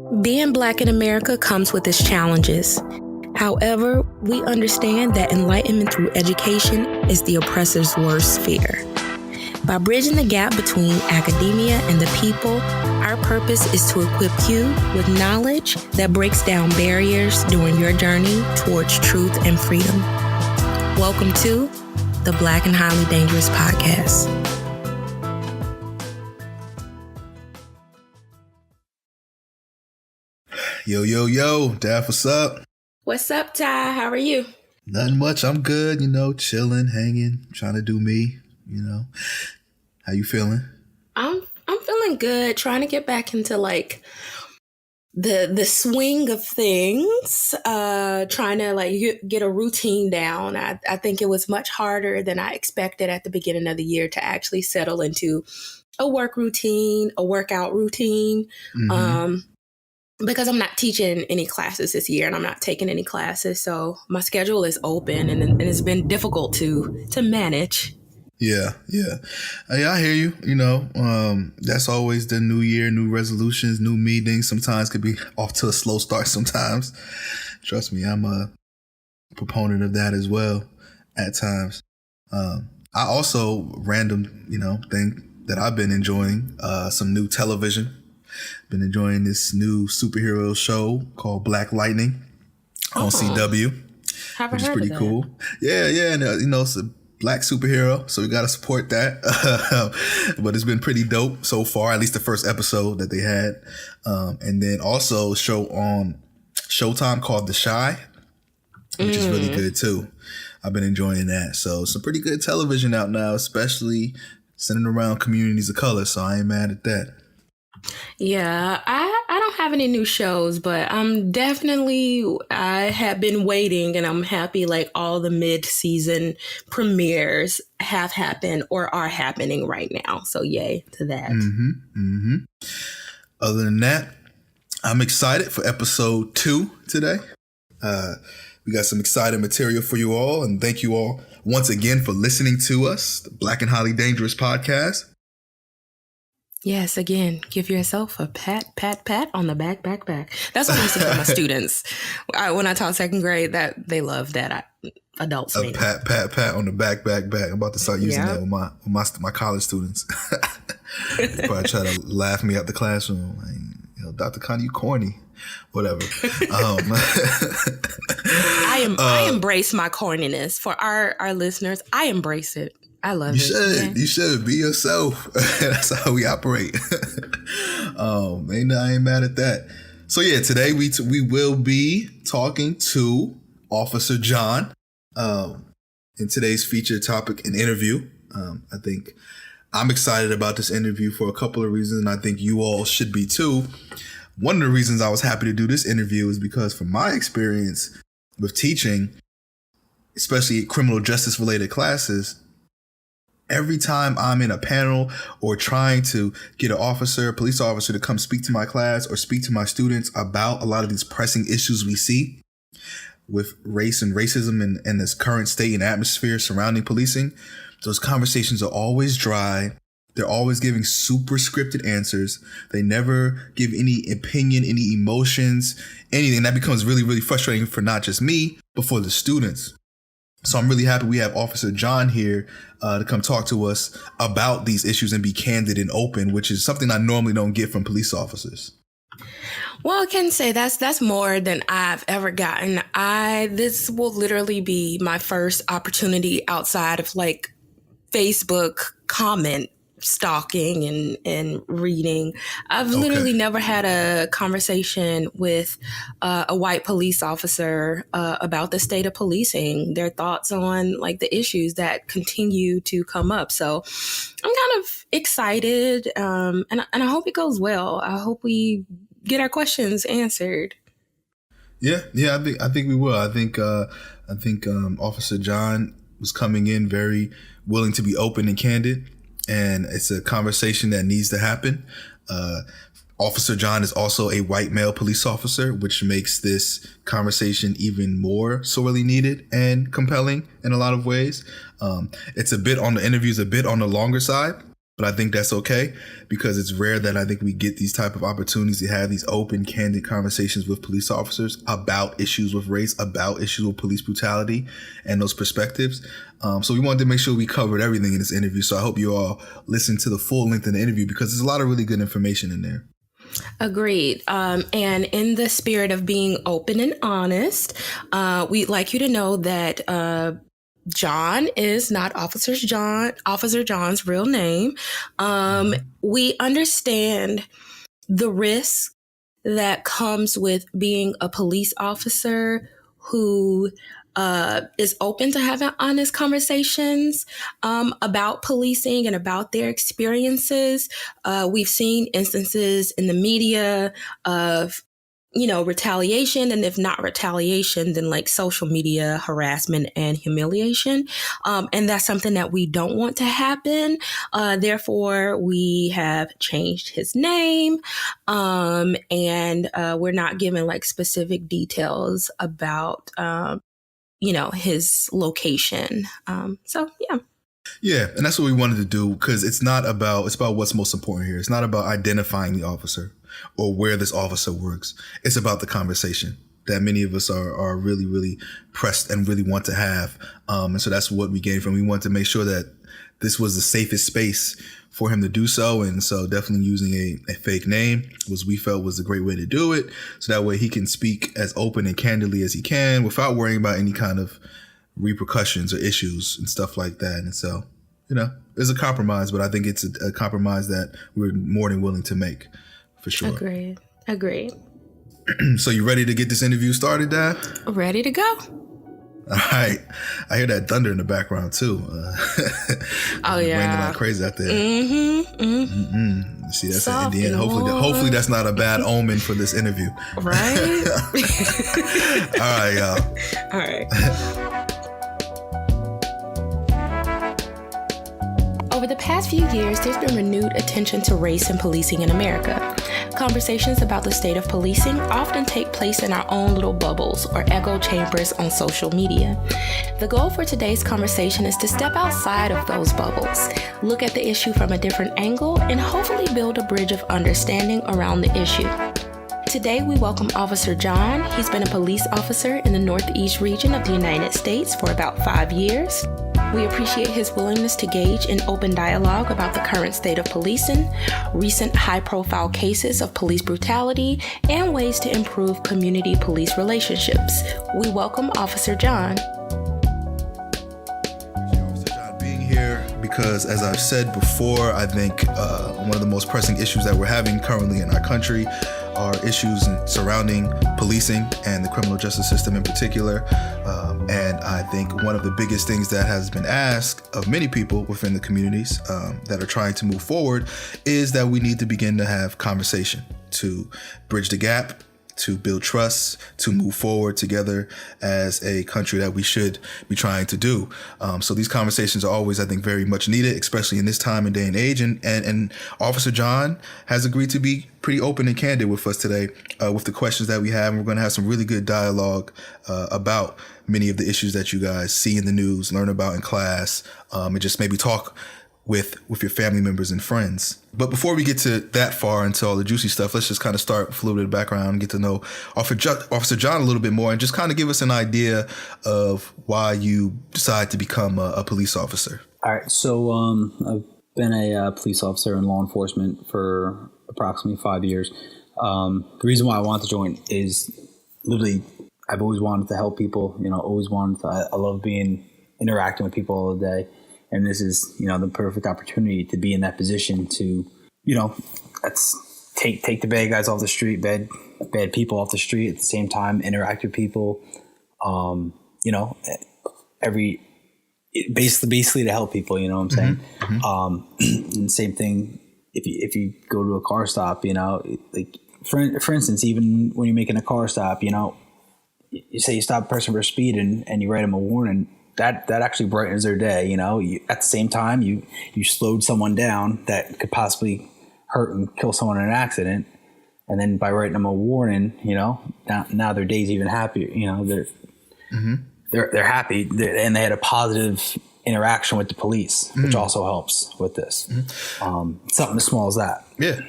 Being Black in America comes with its challenges. However, we understand that enlightenment through education is the oppressor's worst fear. By bridging the gap between academia and the people, our purpose is to equip you with knowledge that breaks down barriers during your journey towards truth and freedom. Welcome to the Black and Highly Dangerous Podcast. Yo, Daph, what's up? What's up, Ty? How are you? Nothing much. I'm good, chilling, hanging, trying to do me, How you feeling? I'm feeling good, trying to get back into the swing of things, trying to get a routine down. I think it was much harder than I expected at the beginning of the year to actually settle into a work routine, a workout routine. Mm-hmm. Because I'm not teaching any classes this year and I'm not taking any classes. So my schedule is open and it's been difficult to manage. Yeah. I hear you. That's always the new year, new resolutions, new meetings. Sometimes could be off to a slow start sometimes. Trust me, I'm a proponent of that as well at times. I also, random, thing that I've been enjoying, some new television. Been enjoying this new superhero show called Black Lightning on CW, which is pretty cool. Yeah, and it's a black superhero, so we got to support that. But it's been pretty dope so far, at least the first episode that they had. And then also a show on Showtime called The Chi, which is really good too. I've been enjoying that. So some pretty good television out now, especially centered around communities of color. So I ain't mad at that. Yeah, I don't have any new shows, but I have been waiting and I'm happy all the mid-season premieres have happened or are happening right now. So yay to that. Mm-hmm. Other than that, I'm excited for episode 2 today. We got some exciting material for you all, and thank you all once again for listening to us, the Black and Highly Dangerous Podcast. Yes, again, give yourself a pat on the back. That's what I used to tell my students when I taught second grade. That they love that. Adults a pat on the back. I'm about to start using that with my college students. They probably try to laugh me out the classroom. Dr. Connie, you corny. Whatever. I embrace my corniness. For our listeners, I embrace it. I love it. You should be yourself. That's how we operate. I ain't mad at that. So yeah, today we will be talking to Officer John in today's featured topic and interview. I think I'm excited about this interview for a couple of reasons, and I think you all should be too. One of the reasons I was happy to do this interview is because from my experience with teaching, especially criminal justice related classes, every time I'm in a panel or trying to get a police officer to come speak to my class or speak to my students about a lot of these pressing issues we see with race and racism and this current state and atmosphere surrounding policing, those conversations are always dry. They're always giving super scripted answers. They never give any opinion, any emotions, anything. That becomes really, really frustrating for not just me, but for the students. So I'm really happy we have Officer John here to come talk to us about these issues and be candid and open, which is something I normally don't get from police officers. Well, I can say that's more than I've ever gotten. This will literally be my first opportunity outside of Facebook comment stalking and reading. I've literally never had a conversation with a white police officer about the state of policing, their thoughts on the issues that continue to come up. So I'm kind of excited, and I hope it goes well. I hope we get our questions answered. Yeah, I think we will. I think Officer John was coming in very willing to be open and candid. And it's a conversation that needs to happen. Officer John is also a white male police officer, which makes this conversation even more sorely needed and compelling in a lot of ways. It's a bit on the interviews, a bit on the longer side. But I think that's okay because it's rare that I think we get these type of opportunities to have these open, candid conversations with police officers about issues with race, about issues with police brutality and those perspectives. So we wanted to make sure we covered everything in this interview. So I hope you all listen to the full length of the interview because there's a lot of really good information in there. Agreed. And in the spirit of being open and honest, we'd like you to know that John is not Officer John's real name. We understand the risk that comes with being a police officer who is open to having honest conversations about policing and about their experiences. We've seen instances in the media of retaliation, and if not retaliation, then like social media harassment and humiliation. And that's something that we don't want to happen. Therefore, we have changed his name. And we're not giving like specific details about, his location. So, yeah. Yeah, and that's what we wanted to do because it's about what's most important here. It's not about identifying the officer or where this officer works. It's about the conversation that many of us are really, really pressed and really want to have. And so that's what we gained from. We wanted to make sure that this was the safest space for him to do so. And so definitely using a fake name we felt was a great way to do it. So that way he can speak as open and candidly as he can without worrying about any kind of repercussions or issues and stuff like that. And so, it's a compromise, but I think it's a compromise that we're more than willing to make for sure. Agreed. So you ready to get this interview started, Dad? Ready to go. All right. I hear that thunder in the background too. Oh yeah. Raining like crazy out there. See, that's Soft in Indiana. Hopefully that's not a bad omen for this interview. Right? All right, y'all. All right. Over the past few years, there's been renewed attention to race and policing in America. Conversations about the state of policing often take place in our own little bubbles or echo chambers on social media. The goal for today's conversation is to step outside of those bubbles, look at the issue from a different angle, and hopefully build a bridge of understanding around the issue. Today, we welcome Officer John. He's been a police officer in the Northeast region of the United States for about 5 years. We appreciate his willingness to engage in open dialogue about the current state of policing, recent high-profile cases of police brutality, and ways to improve community police relationships. We welcome Officer John. Officer John being here because, as I've said before, I think one of the most pressing issues that we're having currently in our country are issues surrounding policing and the criminal justice system in particular. And I think one of the biggest things that has been asked of many people within the communities that are trying to move forward is that we need to begin to have conversation to bridge the gap, to build trust, to move forward together as a country that we should be trying to do. So these conversations are always, I think, very much needed, especially in this time and day and age. And Officer John has agreed to be pretty open and candid with us today with the questions that we have. And we're going to have some really good dialogue about many of the issues that you guys see in the news, learn about in class, and just maybe talk with your family members and friends. But before we get to that far into all the juicy stuff, let's just kind of start with a little bit of background and get to know Officer John a little bit more and just kind of give us an idea of why you decided to become a police officer. All right. So I've been a police officer in law enforcement for approximately 5 years. The reason why I wanted to join is literally I've always wanted to help people, I love interacting with people all the day. And this is, the perfect opportunity to be in that position to, let's take the bad guys off the street, bad people off the street, at the same time interact with people, basically to help people, you know what I'm saying? Mm-hmm. And same thing if you go to a car stop, like for instance, even when you're making a car stop, you say you stop a person for speed and you write them a warning. That actually brightens their day, at the same time, you slowed someone down that could possibly hurt and kill someone in an accident. And then by writing them a warning, now their day's even happier, they're happy and they had a positive interaction with the police, which also helps with this. Something as small as that. Yeah.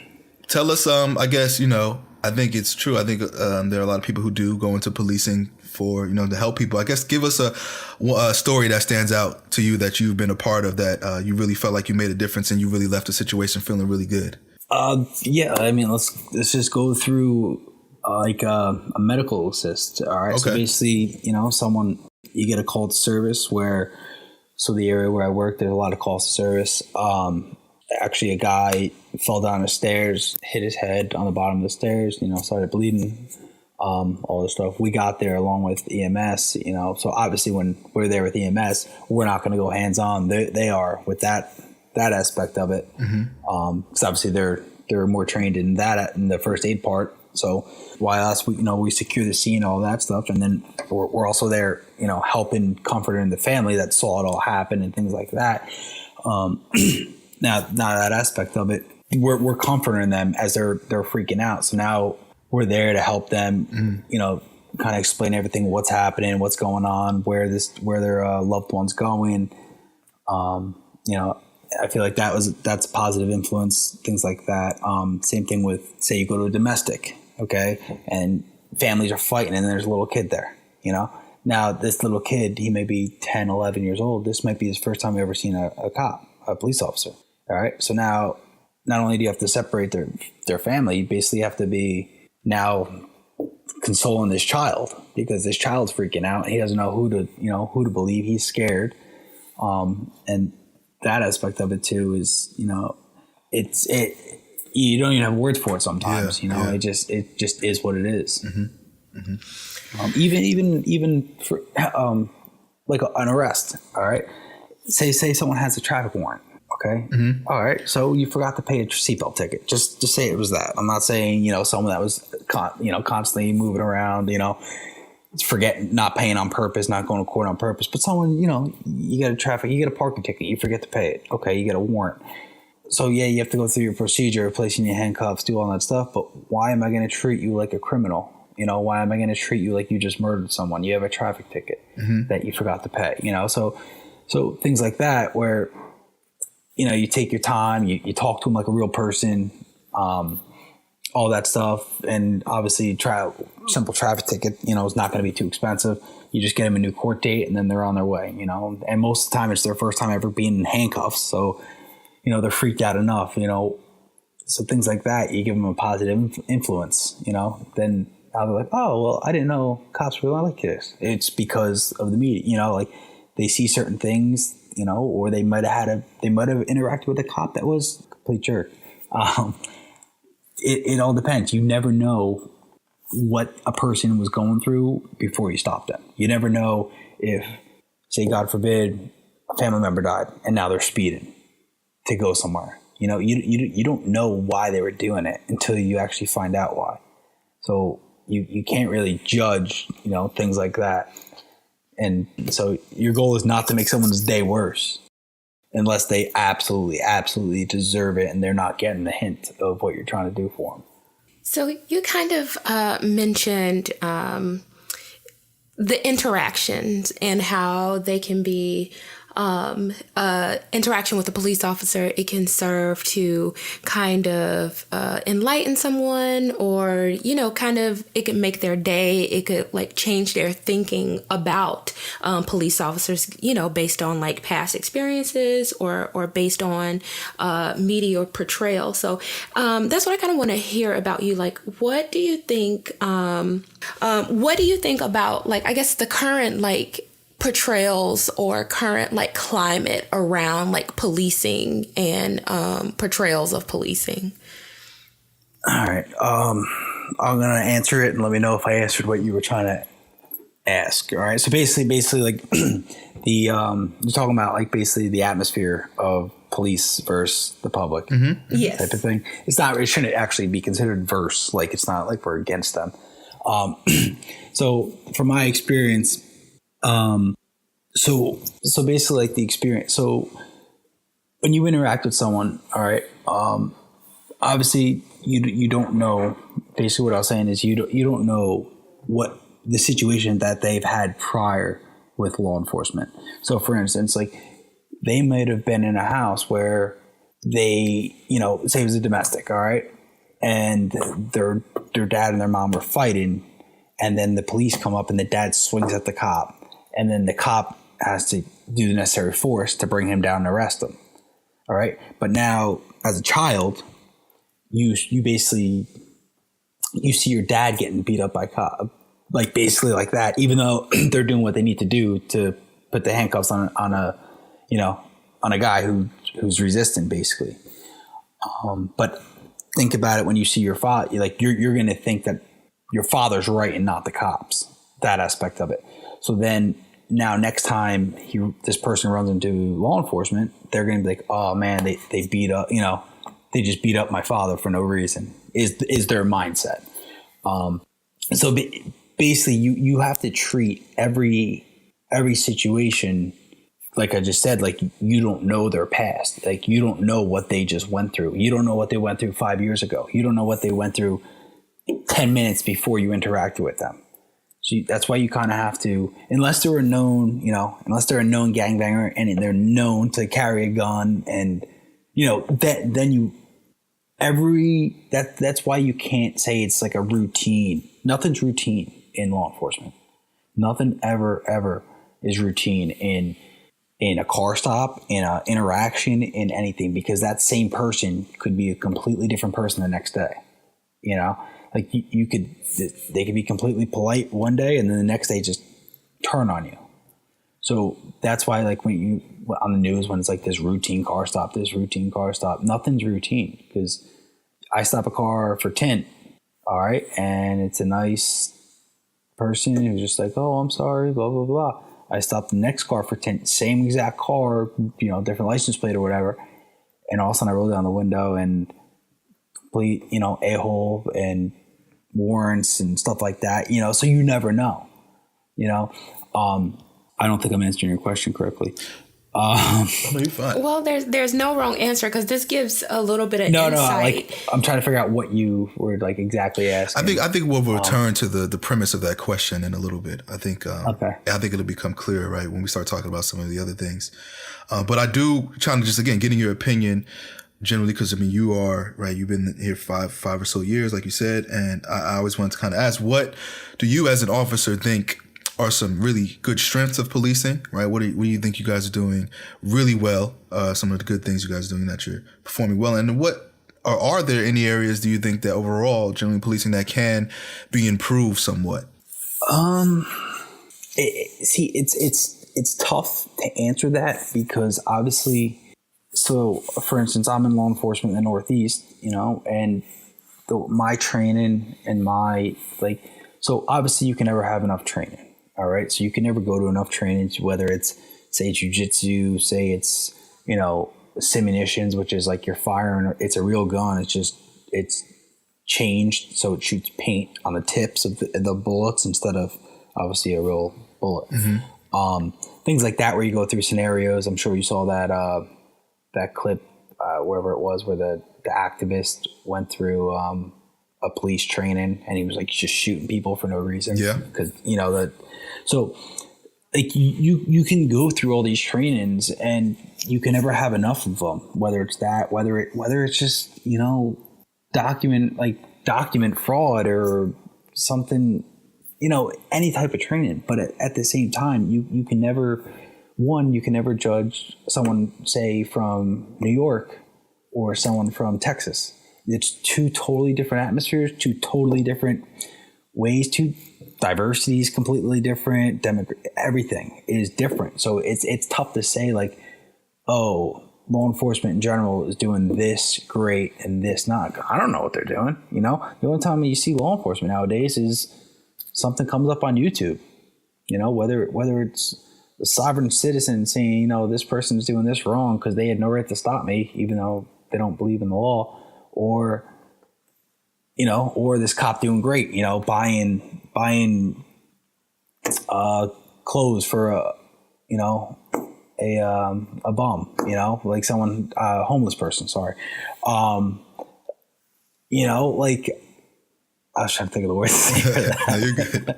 Tell us, I guess, I think it's true. I think there are a lot of people who do go into policing for, to help people. I guess give us a story that stands out to you that you've been a part of that you really felt like you made a difference and you really left the situation feeling really good. Yeah, I mean, let's just go through a medical assist. All right. Okay. So basically, you get a call to service so the area where I work, there's a lot of calls to service. Actually, a guy fell down the stairs, hit his head on the bottom of the stairs, started bleeding, all this stuff. We got there along with EMS, so obviously when we're there with EMS, we're not going to go hands on. They are with that aspect of it. Because obviously they're more trained in that, in the first aid part. So while us, we secure the scene, all that stuff. And then we're also there, helping comforting the family that saw it all happen and things like that. Now that aspect of it, we're comforting them as they're freaking out. So now we're there to help them, kind of explain everything, what's happening, what's going on, where their loved one's going. I feel like that's a positive influence, things like that. Same thing with, say you go to a domestic, okay, and families are fighting and there's a little kid there, Now this little kid, he may be 10, 11 years old. This might be his first time ever seen a cop, a police officer. All right. So now not only do you have to separate their family, you basically have to be now consoling this child because this child's freaking out. He doesn't know who to believe. He's scared. And that aspect of it too is, you don't even have words for it sometimes, it just is what it is. Even for, like an arrest. All right. Say someone has a traffic warrant. Okay. All right. So you forgot to pay a seatbelt ticket. Just say it was that. I'm not saying, someone that was, constantly moving around, forget not paying on purpose, not going to court on purpose, but someone, you get a parking ticket, you forget to pay it. Okay. You get a warrant. So yeah, you have to go through your procedure, placing your handcuffs, do all that stuff. But why am I going to treat you like a criminal? Why am I going to treat you like you just murdered someone? You have a traffic ticket that you forgot to pay, so things like that where, you take your time, you talk to them like a real person, all that stuff. And obviously simple traffic ticket, is not going to be too expensive. You just get them a new court date and then they're on their way, and most of the time it's their first time ever being in handcuffs. So, they're freaked out enough, so things like that, you give them a positive influence, then I'll be like, oh, well, I didn't know cops were like this. It's because of the media, like they see certain things, or they might have interacted with a cop that was a complete jerk. It all depends. You never know what a person was going through before you stop them. You never know if, say, God forbid, a family member died and now they're speeding to go somewhere. You don't know why they were doing it until you actually find out why. So you can't really judge, things like that. And so your goal is not to make someone's day worse unless they absolutely, absolutely deserve it and they're not getting the hint of what you're trying to do for them. So you kind of mentioned the interactions and how they can be interaction with a police officer. It can serve to kind of enlighten someone, or kind of it could make their day. It could like change their thinking about police officers, based on like past experiences or based on media portrayal. So that's what I kind of want to hear about you. Like, what do you think? What do you think about, like, I guess the current like portrayals or current like climate around like policing and portrayals of policing? All right. I'm going to answer it and let me know if I answered what you were trying to ask. All right. So basically like you're talking about like basically the atmosphere of police versus the public. Yes. Type of thing. It shouldn't actually be considered verse. Like, it's not like we're against them. So from my experience, so basically like the experience. So when you interact with someone, all right, obviously you don't know, basically what I was saying is you don't know what the situation that they've had prior with law enforcement. So for instance, like they might have been in a house where they, say it was a domestic, all right, and their dad and their mom were fighting, and then the police come up and the dad swings at the cop, and then the cop has to do the necessary force to bring him down and arrest him. All right. But now as a child, you basically, you see your dad getting beat up by cop, like basically like that, even though they're doing what they need to do to put the handcuffs on a guy who's resistant basically. But think about it when you see your father, you're going to think that your father's right and not the cops, that aspect of it. So then now next time this person runs into law enforcement, they're going to be like, oh man, they beat up, they just beat up my father for no reason is their mindset. So basically you have to treat every situation, like I just said, like you don't know their past. Like you don't know what they just went through. You don't know what they went through 5 years ago. You don't know what they went through 10 minutes before you interacted with them. So that's why you kind of have to, unless they're a known gangbanger and they're known to carry a gun and, that's why you can't say it's like a routine. Nothing's routine in law enforcement. Nothing ever is routine in a car stop, in an interaction, in anything, because that same person could be a completely different person the next day. Like they could be completely polite one day and then the next day just turn on you. So that's why, like when you on the news, when it's like this routine car stop, nothing's routine, because I stop a car for tint. All right. And it's a nice person who's just like, oh, I'm sorry, blah, blah, blah. I stop the next car for tint, same exact car, different license plate or whatever. And all of a sudden I roll down the window and complete, a-hole and warrants and stuff like that, so you never know, I don't think I'm answering your question correctly. You're fine. Well, there's no wrong answer, because this gives a little bit of insight. Like I'm trying to figure out what you were like exactly asking. I think we'll return to the premise of that question in a little bit. I think okay. I think it'll become clearer, right, when we start talking about some of the other things. But I do trying to just, again, getting your opinion generally, because you are right. You've been here five or so years, like you said, and I always want to kind of ask, what do you as an officer think are some really good strengths of policing, right? What do you think you guys are doing really well? Some of the good things you guys are doing that you're performing well, and are there any areas do you think that overall, generally policing, that can be improved somewhat? It's tough to answer that, because obviously. So, for instance, I'm in law enforcement in the Northeast, and my training and so obviously you can never have enough training. All right. So you can never go to enough training, whether it's, say, jiu-jitsu, say it's, simunitions, which is like you're firing, it's a real gun. It's changed. So it shoots paint on the tips of the bullets instead of obviously a real bullet. Mm-hmm. Things like that, where you go through scenarios. I'm sure you saw that clip, wherever it was, where the activist went through a police training, and he was like just shooting people for no reason. Yeah. Because so like you can go through all these trainings and you can never have enough of them. Whether it's that, whether it's just document fraud or something, any type of training. But at the same time, you can never. One, you can never judge someone, say, from New York or someone from Texas. It's two totally different atmospheres, two totally different ways. Diversity is completely different. Everything is different. So it's tough to say, like, oh, law enforcement in general is doing this great and this not. I don't know what they're doing. The only time you see law enforcement nowadays is something comes up on YouTube. Whether it's a sovereign citizen saying, this person's doing this wrong because they had no right to stop me, even though they don't believe in the law, or this cop doing great, buying clothes for a bum, like someone, a homeless person. Sorry. Like I was trying to think of the words. No, you're good.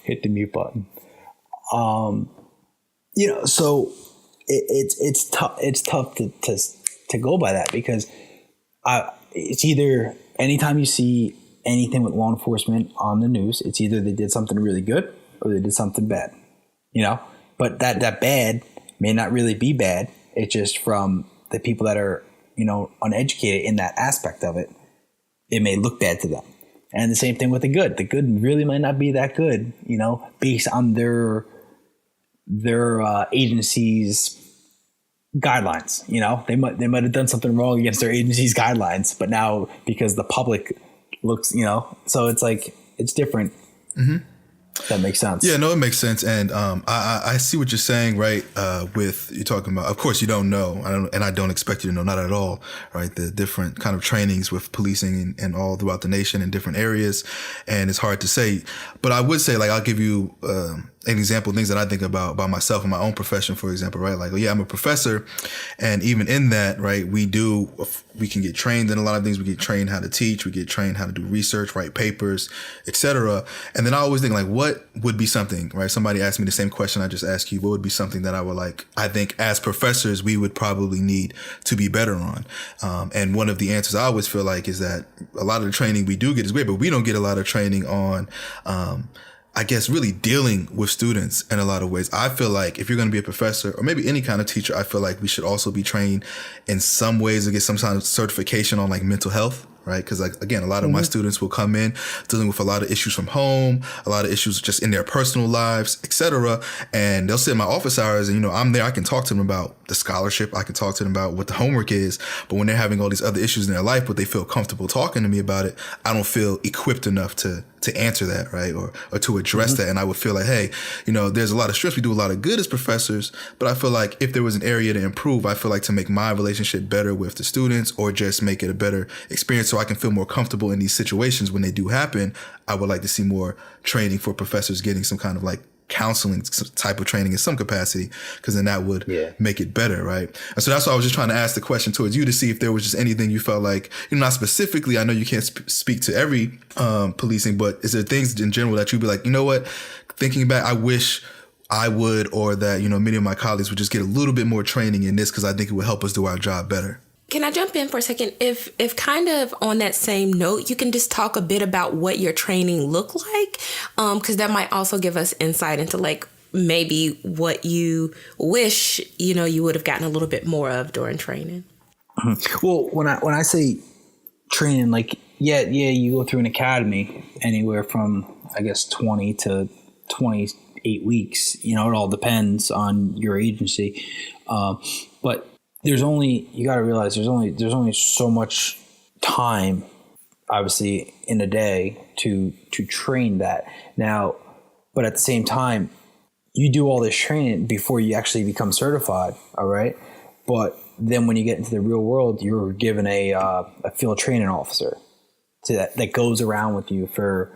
Hit the mute button. So it's tough. It's tough to go by that, because it's either anytime you see anything with law enforcement on the news, it's either they did something really good or they did something bad, but that bad may not really be bad. It's just from the people that are, uneducated in that aspect of it. It may look bad to them. And the same thing with the good. The good really might not be that good, based on their agency's guidelines. They might have done something wrong against their agency's guidelines, but now because the public looks, so it's like it's different. Mm-hmm. That makes sense. Yeah, no, it makes sense. And I see what you're saying, right? With you're talking about, of course, you don't know. I don't expect you to know, not at all, right? The different kind of trainings with policing and all throughout the nation in different areas. And it's hard to say. But I would say, like, I'll give you an example of things that I think about myself in my own profession, for example, right? Like, I'm a professor. And even in that, right, we can get trained in a lot of things. We get trained how to teach. We get trained how to do research, write papers, etc. And then I always think, like, what would be something, right? Somebody asked me the same question I just asked you. What would be something that I think as professors, we would probably need to be better on? And one of the answers I always feel like is that a lot of the training we do get is great, but we don't get a lot of training on, I guess, really dealing with students in a lot of ways. I feel like if you're going to be a professor or maybe any kind of teacher, I feel like we should also be trained in some ways to get some kind of certification on, like, mental health. Right. Because, like, again, a lot of my students will come in dealing with a lot of issues from home, a lot of issues just in their personal lives, etc. And they'll sit in my office hours and, I'm there. I can talk to them about the scholarship. I can talk to them about what the homework is. But when they're having all these other issues in their life, but they feel comfortable talking to me about it, I don't feel equipped enough to answer that, right? Or to address that. And I would feel like, hey, there's a lot of stress. We do a lot of good as professors, but I feel like if there was an area to improve, I feel like to make my relationship better with the students or just make it a better experience so I can feel more comfortable in these situations when they do happen, I would like to see more training for professors getting some kind of, like, counseling type of training in some capacity, because then that would make it better, right? And so that's why I was just trying to ask the question towards you to see if there was just anything you felt like, not specifically, I know you can't speak to every policing, but is there things in general that you'd be like, what, thinking back, I wish I would, or that, many of my colleagues would just get a little bit more training in this because I think it would help us do our job better? Can I jump in for a second? If kind of on that same note, you can just talk a bit about what your training looked like, because that might also give us insight into, like, maybe what you wish, you would have gotten a little bit more of during training. Well, when I say training, like, you go through an academy anywhere from, I guess, 20 to 28 weeks. It all depends on your agency. But you got to realize there's only so much time, obviously, in a day to train that. Now, but at the same time, you do all this training before you actually become certified. All right. But then when you get into the real world, you're given a field training officer that goes around with you for,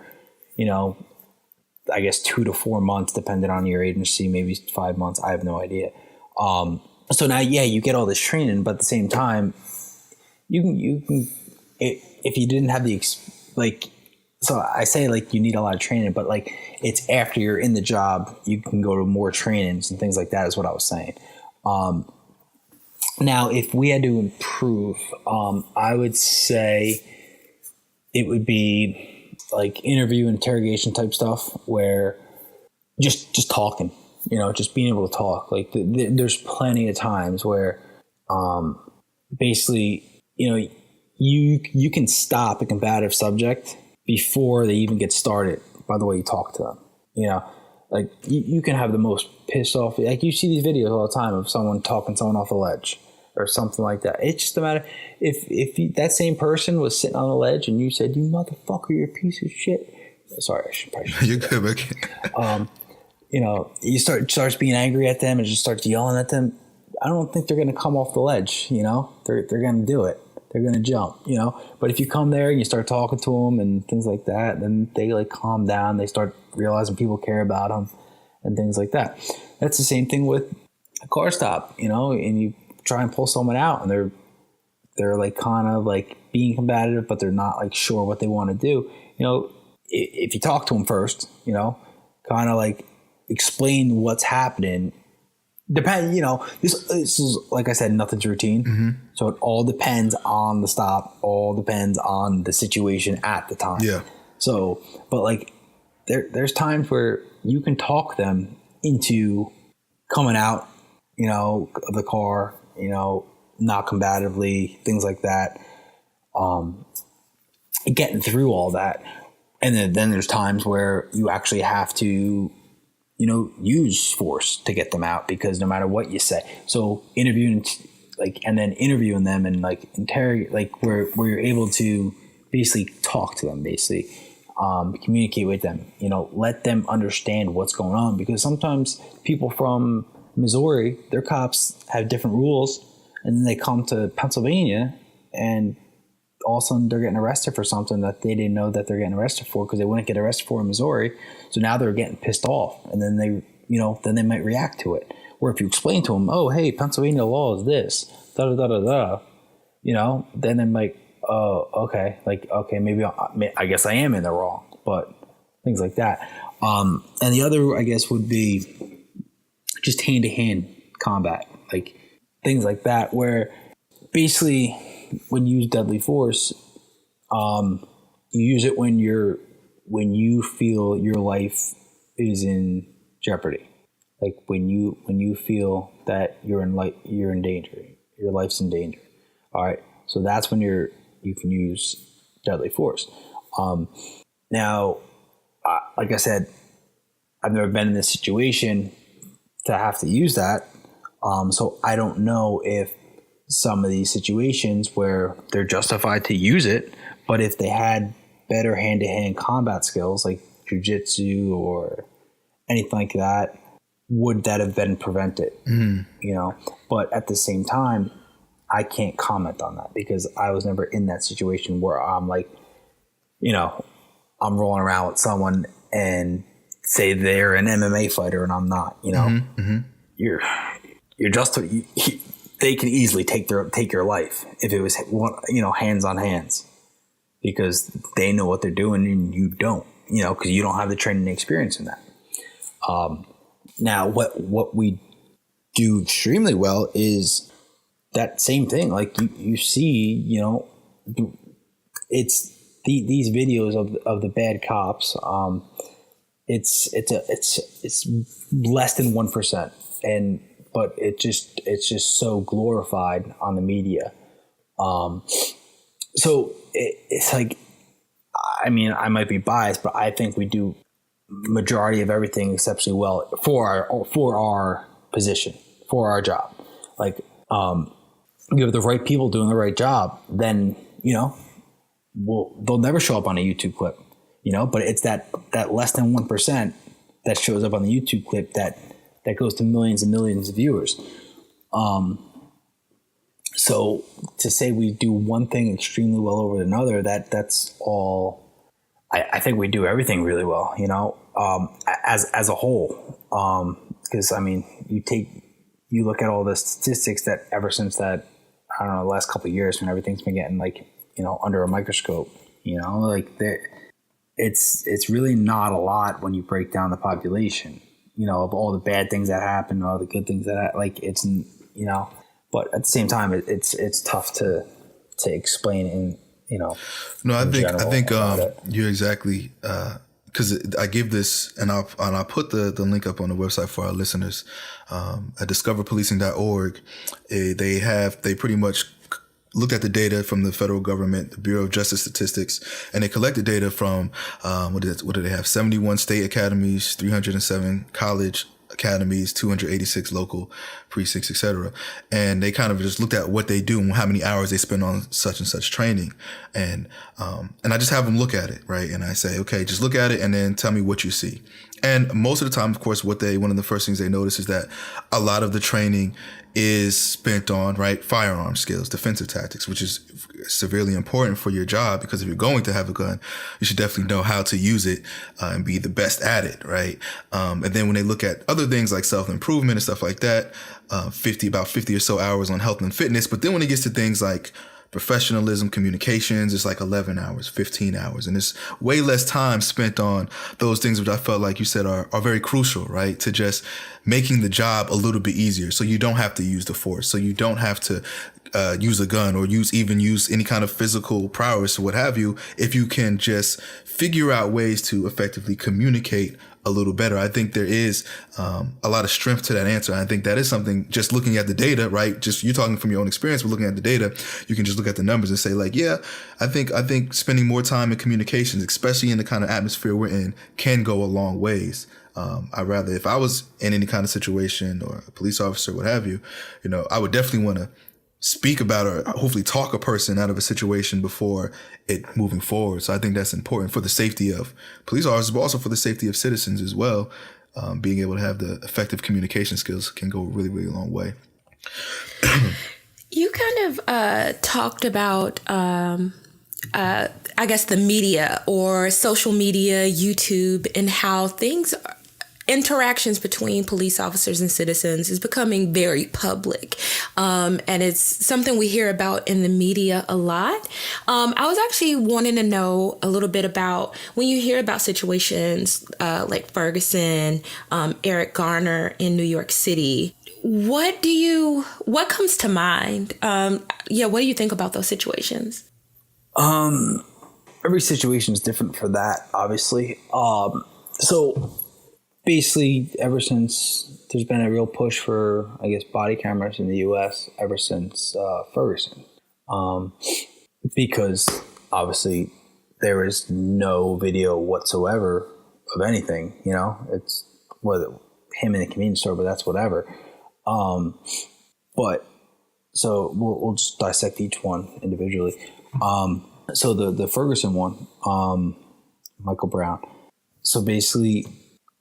I guess 2 to 4 months, depending on your agency, maybe 5 months. I have no idea. So now, you get all this training, but at the same time, you can if you didn't have so I say, like, you need a lot of training, but, like, it's after you're in the job, you can go to more trainings and things like that is what I was saying. Now, if we had to improve, I would say it would be like interview, interrogation type stuff where just talking. Just being able to talk. Like, there's plenty of times where, basically, you can stop a combative subject before they even get started by the way you talk to them. Like, you can have the most pissed off, like, you see these videos all the time of someone talking someone off a ledge or something like that. It's just a matter, if that same person was sitting on the ledge and you said, "You motherfucker, you're a piece of shit." Sorry, I should probably. You're good, okay. You starts being angry at them and just starts yelling at them. I don't think they're going to come off the ledge. They're going to do it. They're going to jump. But if you come there and you start talking to them and things like that, then they, like, calm down. They start realizing people care about them and things like that. That's the same thing with a car stop. And you try and pull someone out and they're like kind of like being combative, but they're not, like, sure what they want to do. If you talk to them first, kind of like explain what's happening, Depend, this is, like I said, nothing's routine. So it all depends on the stop, all depends on the situation at the time. Yeah. So, but like there's times where you can talk them into coming out, of the car, not combatively, things like that. Getting through all that. And then there's times where you actually have to, use force to get them out, because no matter what you say. So interviewing them and like interrogate, like where you're able to basically talk to them, communicate with them, let them understand what's going on, because sometimes people from Missouri, their cops have different rules, and then they come to Pennsylvania and all of a sudden they're getting arrested for something that they didn't know that they're getting arrested for, because they wouldn't get arrested for in Missouri. So now they're getting pissed off, and then they might react to it. Or if you explain to them, oh, hey, Pennsylvania law is this, da da da da da, then they might, oh, okay, maybe I guess I am in the wrong, but things like that. And the other, I guess, would be just hand-to-hand combat, like things like that, where basically when you use deadly force, you use it when you feel your life is in jeopardy, like when you feel that you're in danger, your life's in danger. All right, so that's when you can use deadly force. Now, like I said, I've never been in this situation to have to use that, so I don't know if some of these situations where they're justified to use it, but if they had better hand-to-hand combat skills like jiu-jitsu or anything like that, would that have been prevented? But at the same time, I can't comment on that, because I was never in that situation where I'm like, I'm rolling around with someone and say they're an MMA fighter and I'm not, you're just, they can easily take your life if it was, hands on hands, because they know what they're doing and you don't, because you don't have the training and experience in that. Now what we do extremely well is that same thing. Like you see, it's these videos of the bad cops. It's less than 1%, but it's just so glorified on the media. So it's like, I mean, I might be biased, but I think we do majority of everything exceptionally well for our position, for our job. Like, you have the right people doing the right job, then, they'll never show up on a YouTube clip, but it's that less than 1% that shows up on the YouTube clip that goes to millions and millions of viewers. So to say we do one thing extremely well over another, that's all. I think we do everything really well, as a whole. Because I mean, you look at all the statistics that ever since that, I don't know, the last couple of years when everything's been getting under a microscope, it's really not a lot when you break down the population, of all the bad things that happen, all the good things that but at the same time, it's tough to explain in, No, I think you're exactly, because I give this, and I'll put the link up on the website for our listeners. At discoverpolicing.org, they pretty much looked at the data from the federal government, the Bureau of Justice Statistics, and they collected data from what do they have? 71 state academies, 307 college academies, 286 local precincts, etc. And they kind of just looked at what they do and how many hours they spend on such and such training. And I just have them look at it, right? And I say, okay, just look at it and then tell me what you see. And most of the time, of course, one of the first things they notice is that a lot of the training is spent on, right, firearm skills, defensive tactics, which is severely important for your job, because if you're going to have a gun, you should definitely know how to use it and be the best at it, right? And then when they look at other things like self-improvement and stuff like that, about 50 or so hours on health and fitness. But then when it gets to things like professionalism, communications, it's like 11 hours, 15 hours. And it's way less time spent on those things, which I felt like you said are very crucial, right? To just making the job a little bit easier, so you don't have to use the force, so you don't have to use a gun or use any kind of physical prowess or what have you, if you can just figure out ways to effectively communicate a little better. I think there is a lot of strength to that answer. I think that is something, just looking at the data, right? Just you're talking from your own experience, but looking at the data, you can just look at the numbers and say like, yeah, I think spending more time in communications, especially in the kind of atmosphere we're in, can go a long ways. I'd rather, if I was in any kind of situation or a police officer, what have you, I would definitely want to speak about or hopefully talk a person out of a situation before it moving forward. So I think that's important for the safety of police officers, but also for the safety of citizens as well. Being able to have the effective communication skills can go a really, really long way. You kind of talked about, I guess, the media or social media, YouTube, and how interactions between police officers and citizens is becoming very public. And it's something we hear about in the media a lot. I was actually wanting to know a little bit about when you hear about situations like Ferguson, Eric Garner in New York City. What comes to mind? What do you think about those situations? Every situation is different for that, obviously. So basically, ever since there's been a real push for, I guess, body cameras in the U.S. ever since Ferguson, because obviously there is no video whatsoever of anything. It's whether him in the convenience store, but that's whatever. But so we'll just dissect each one individually. So the Ferguson one, Michael Brown. So basically,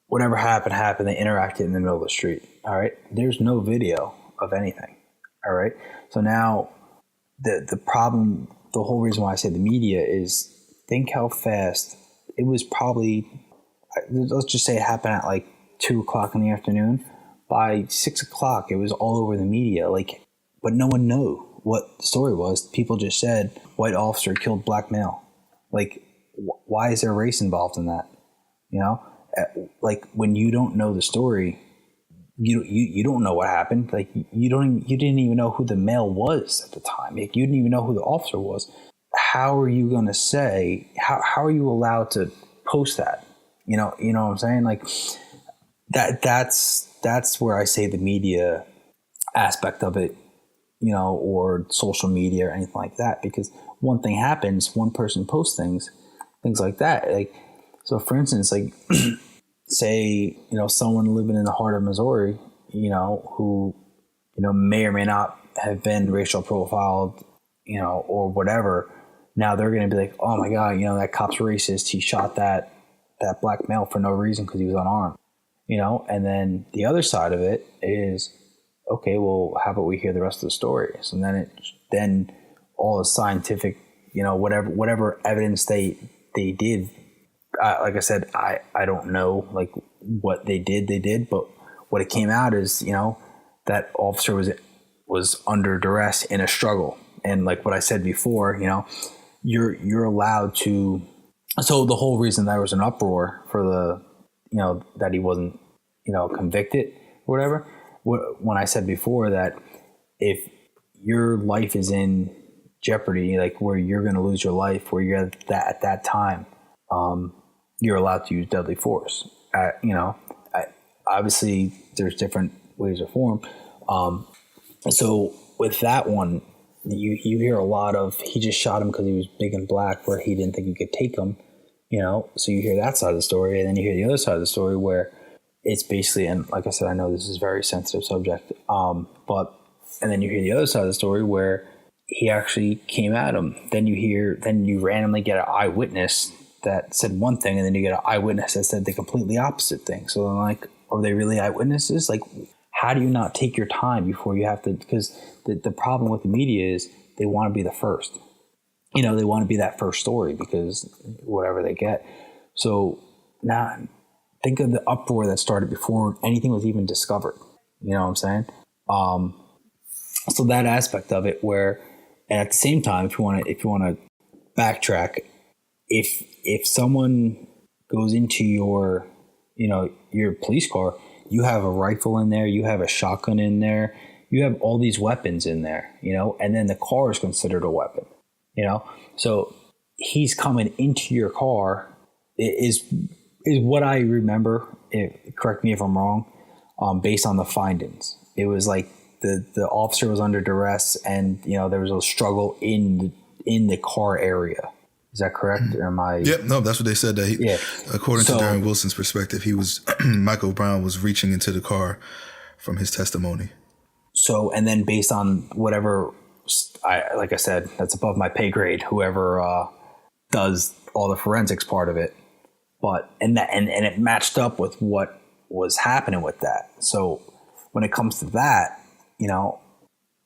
whatever happened. They interacted in the middle of the street. All right. There's no video of anything. All right. So now the problem, the whole reason why I say the media is, think how fast it was. Probably, let's just say it happened at like 2:00 in the afternoon. By 6:00, it was all over the media. But no one knew what the story was. People just said white officer killed black male. Why is there race involved in that? When you don't know the story, you don't know what happened. You didn't even know who the male was at the time. You didn't even know who the officer was. How are you going to say? How are you allowed to post that? You know what I'm saying? That's where I say the media aspect of it, or social media or anything like that. Because one thing happens, one person posts things like that. So for instance, say, someone living in the heart of Missouri, who, may or may not have been racial profiled, or whatever. Now they're going to be like, oh my God, that cop's racist. He shot that black male for no reason because he was unarmed, and then the other side of it is, okay, well, how about we hear the rest of the story? So then all the scientific, whatever evidence they did, like I said, I don't know what they did, but what it came out is, that officer was under duress in a struggle. And like what I said before, you're allowed to, so the whole reason there was an uproar for that he wasn't, convicted or whatever. When I said before that if your life is in jeopardy, where you're going to lose your life, where you're at that time, you're allowed to use deadly force. Obviously there's different ways or form. So with that one, you hear a lot of, he just shot him because he was big and black, where he didn't think he could take him, so you hear that side of the story, and then you hear the other side of the story where it's basically, and like I said, I know this is a very sensitive subject, and then you hear the other side of the story where he actually came at him. Then you randomly get an eyewitness that said one thing, and then you get an eyewitness that said the completely opposite thing. So I'm are they really eyewitnesses? How do you not take your time before you have to? Because the problem with the media is they want to be the first. They want to be that first story because whatever they get. So now think of the uproar that started before anything was even discovered. You know what I'm saying? So that aspect of it, where, and at the same time, if you want to backtrack, if someone goes into your police car, you have a rifle in there, you have a shotgun in there, you have all these weapons in there, you know, and then the car is considered a weapon, you know? So he's coming into your car is what I remember. Correct me if I'm wrong, based on the findings. It was like the officer was under duress and, you know, there was a struggle in the car area. Is that correct? Or am I? Yep. No, that's what they said. That according to Darren Wilson's perspective, he was Michael Brown was reaching into the car from his testimony. So, and then based on whatever, like I said, that's above my pay grade. Whoever does all the forensics part of it, but and it matched up with what was happening with that. So when it comes to that, you know,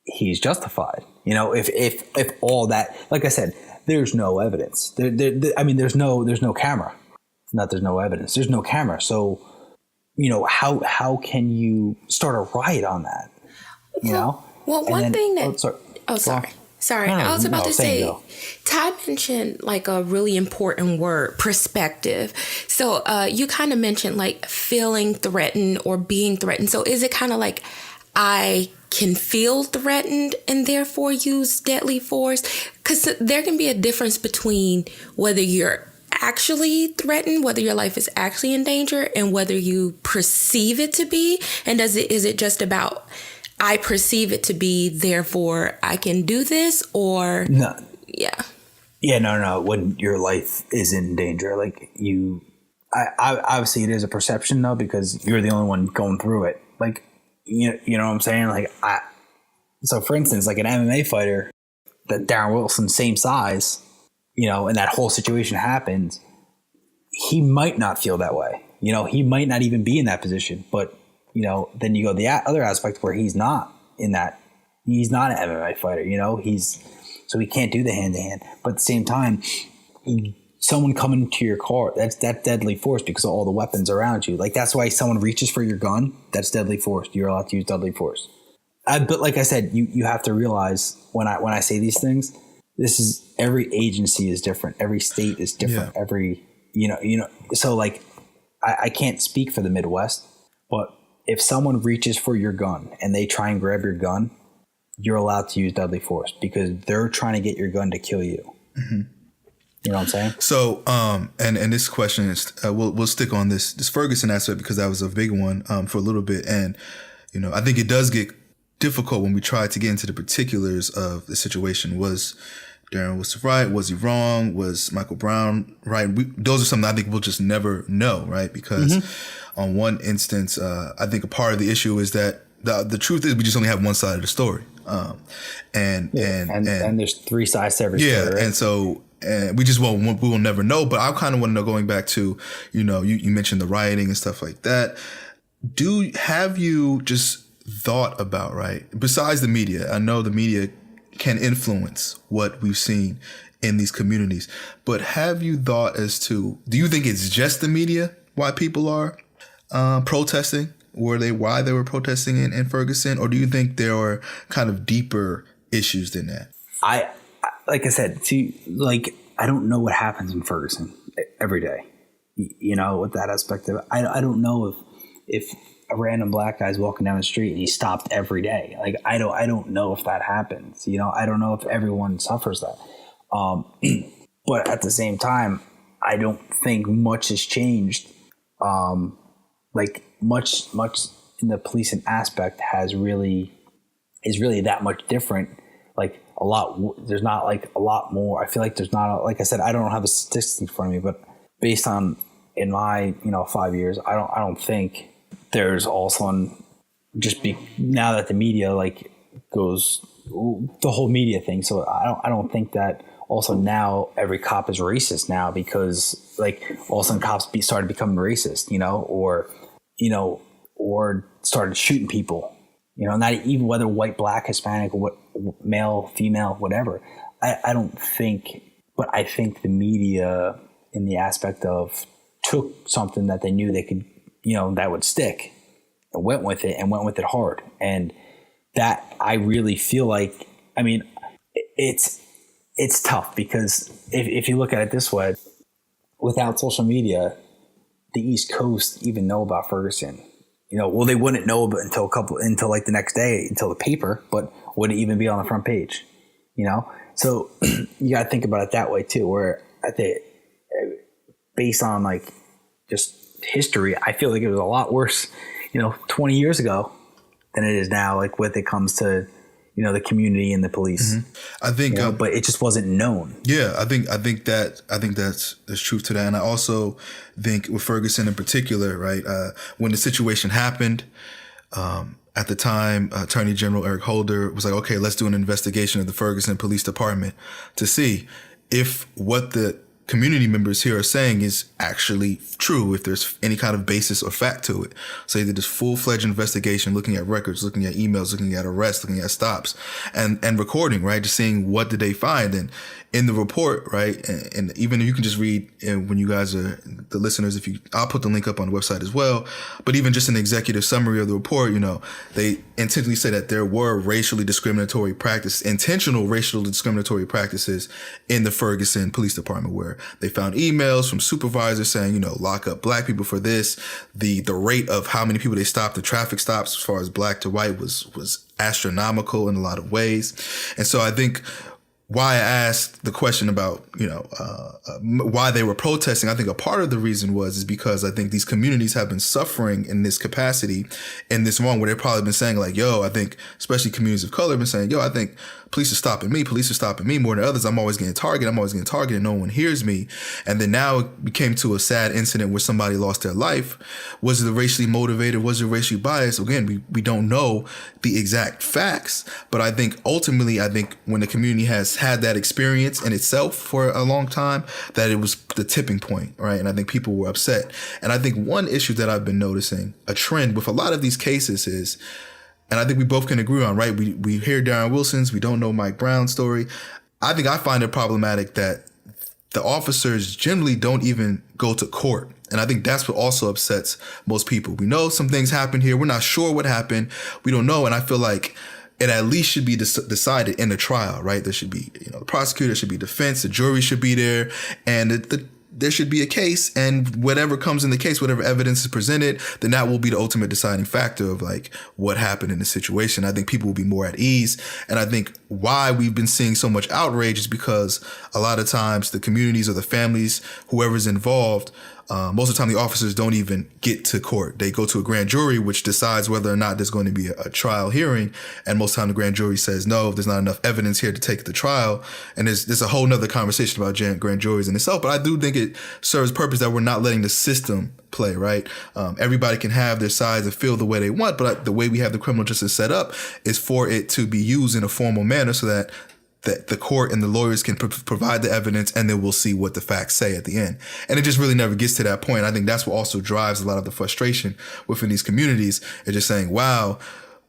he's justified. You know, if all that, like I said, there's no evidence. I mean, there's no camera. Not there's no evidence. There's no camera. So, you know, how can you start a riot on that? You know? Well, one thing that... Sorry. No, I was about to say, go. Ty mentioned like a really important word, perspective. So you kind of mentioned like feeling threatened or being threatened. So is it kind of like I can feel threatened and therefore use deadly force? Because there can be a difference between whether you're actually threatened, whether your life is actually in danger, and whether you perceive it to be. And is it just about I perceive it to be, therefore I can do this, or no? Yeah, no. When your life is in danger, like I obviously it is a perception though, because you're the only one going through it. Like you know what I'm saying? Like so for instance, like an MMA fighter that Darren Wilson, same size, you know, and that whole situation happens, he might not feel that way. You know, he might not even be in that position, but. You know, then you go the other aspect where he's not in that. He's not an MMA fighter. You know, so he can't do the hand to hand. But at the same time, someone coming into your car, that's deadly force because of all the weapons around you. Like that's why someone reaches for your gun. That's deadly force. You're allowed to use deadly force. But like I said, you have to realize when I say these things, this is every agency is different. Every state is different. Yeah. Every you know. So like I can't speak for the Midwest, but if someone reaches for your gun and they try and grab your gun, you're allowed to use deadly force because they're trying to get your gun to kill you. Mm-hmm. You know what I'm saying? So, and this question is, we'll stick on this Ferguson aspect because that was a big one for a little bit. And, you know, I think it does get difficult when we try to get into the particulars of the situation. Was Darren Wilson right? Was he wrong? Was Michael Brown right? Those are something I think we'll just never know, right? Because on one instance, I think a part of the issue is that the truth is we just only have one side of the story. And there's three sides to every story. Right? And so we will never know. But I kind of want to know, going back to, you know, you mentioned the rioting and stuff like that. Have you just thought about, right? Besides the media, I know the media can influence what we've seen in these communities, but have you thought as to, do you think it's just the media why people are protesting? Why they were protesting in Ferguson, or do you think there are kind of deeper issues than that? I like I said, I don't know what happens in Ferguson every day. You know, with that aspect of it, I don't know if a random black guy's walking down the street and he's stopped every day. Like I don't know if that happens. You know, I don't know if everyone suffers that. But at the same time, I don't think much has changed. Like much in the policing aspect is really that much different. Like a lot, there's not like a lot more. I feel like there's not, like I said, I don't have the statistics in front of me, but based on in my 5 years, I don't think there's also now that the media like goes the whole media thing. So I don't think that also now every cop is racist now because like all of a sudden cops started becoming racist, or started shooting people, not even whether white, black, Hispanic, what male, female, whatever. I don't think, but I think the media in the aspect of took something that they knew they could, that would stick and went with it hard. And that I really feel like, I mean, it's tough because if you look at it this way, without social media, the East Coast even know about Ferguson. well, they wouldn't know until like the next day, until the paper, but would it even be on the front page? So you got to think about it that way too, where I think based on like just history, I feel like it was a lot worse, 20 years ago than it is now, like when it comes to, the community and the police. I think, but it just wasn't known. Yeah, I think there's truth to that. And I also think with Ferguson in particular, right, when the situation happened, at the time, Attorney General Eric Holder was like, okay, let's do an investigation of the Ferguson Police Department to see if what the community members here are saying is actually true, if there's any kind of basis or fact to it. So they did this full-fledged investigation, looking at records, looking at emails, looking at arrests, looking at stops, and recording, right? Just seeing what did they find. And in the report, right, and even you can just read when you guys are the listeners, I'll put the link up on the website as well. But even just an executive summary of the report, they intentionally say that there were intentional racially discriminatory practices in the Ferguson Police Department, where they found emails from supervisors saying, lock up black people for this. The rate of how many people they stopped, the traffic stops as far as black to white was astronomical in a lot of ways. And so I think why I asked the question about, why they were protesting, I think a part of the reason is because I think these communities have been suffering in this capacity, in this wrong, where they've probably been saying like, I think especially communities of color have been saying, I think police are stopping me more than others. I'm always getting targeted. And no one hears me. And then now it came to a sad incident where somebody lost their life. Was it racially motivated? Was it racially biased? Again, we don't know the exact facts, but I think ultimately, when the community has had that experience in itself for a long time, that it was the tipping point, right? And I think people were upset. And I think one issue that I've been noticing, a trend with a lot of these cases is, and I think we both can agree on, right? We hear Darren Wilson's, we don't know Mike Brown's story. I think I find it problematic that the officers generally don't even go to court. And I think that's what also upsets most people. We know some things happened here. We're not sure what happened. We don't know. And I feel like it at least should be decided in the trial, right? There should be, the prosecutor, there should be defense, the jury should be there, and there should be a case, and whatever comes in the case, whatever evidence is presented, then that will be the ultimate deciding factor of like what happened in the situation. I think people will be more at ease. And I think why we've been seeing so much outrage is because a lot of times the communities or the families, whoever's involved, most of the time the officers don't even get to court. They go to a grand jury, which decides whether or not there's going to be a trial hearing. And most of the time the grand jury says, no, there's not enough evidence here to take the trial. And there's a whole nother conversation about grand juries in itself. But I do think it serves purpose that we're not letting the system play, right? Everybody can have their sides and feel the way they want. But the way we have the criminal justice set up is for it to be used in a formal manner so that the court and the lawyers can provide the evidence, and then we'll see what the facts say at the end. And it just really never gets to that point. I think that's what also drives a lot of the frustration within these communities. It's just saying, wow,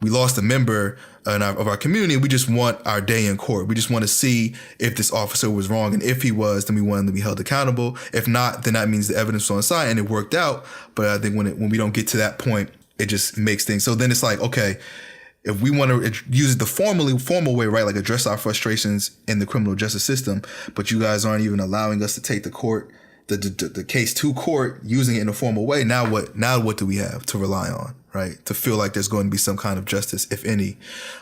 we lost a member of our community. We just want our day in court. We just want to see if this officer was wrong. And if he was, then we want him to be held accountable. If not, then that means the evidence was on the side and it worked out. But I think when we don't get to that point, it just makes things. So then it's like, okay, if we want to use it the formal way, right, like address our frustrations in the criminal justice system, but you guys aren't even allowing us to take the case to court using it in a formal way. Now what do we have to rely on, right, to feel like there's going to be some kind of justice, if any?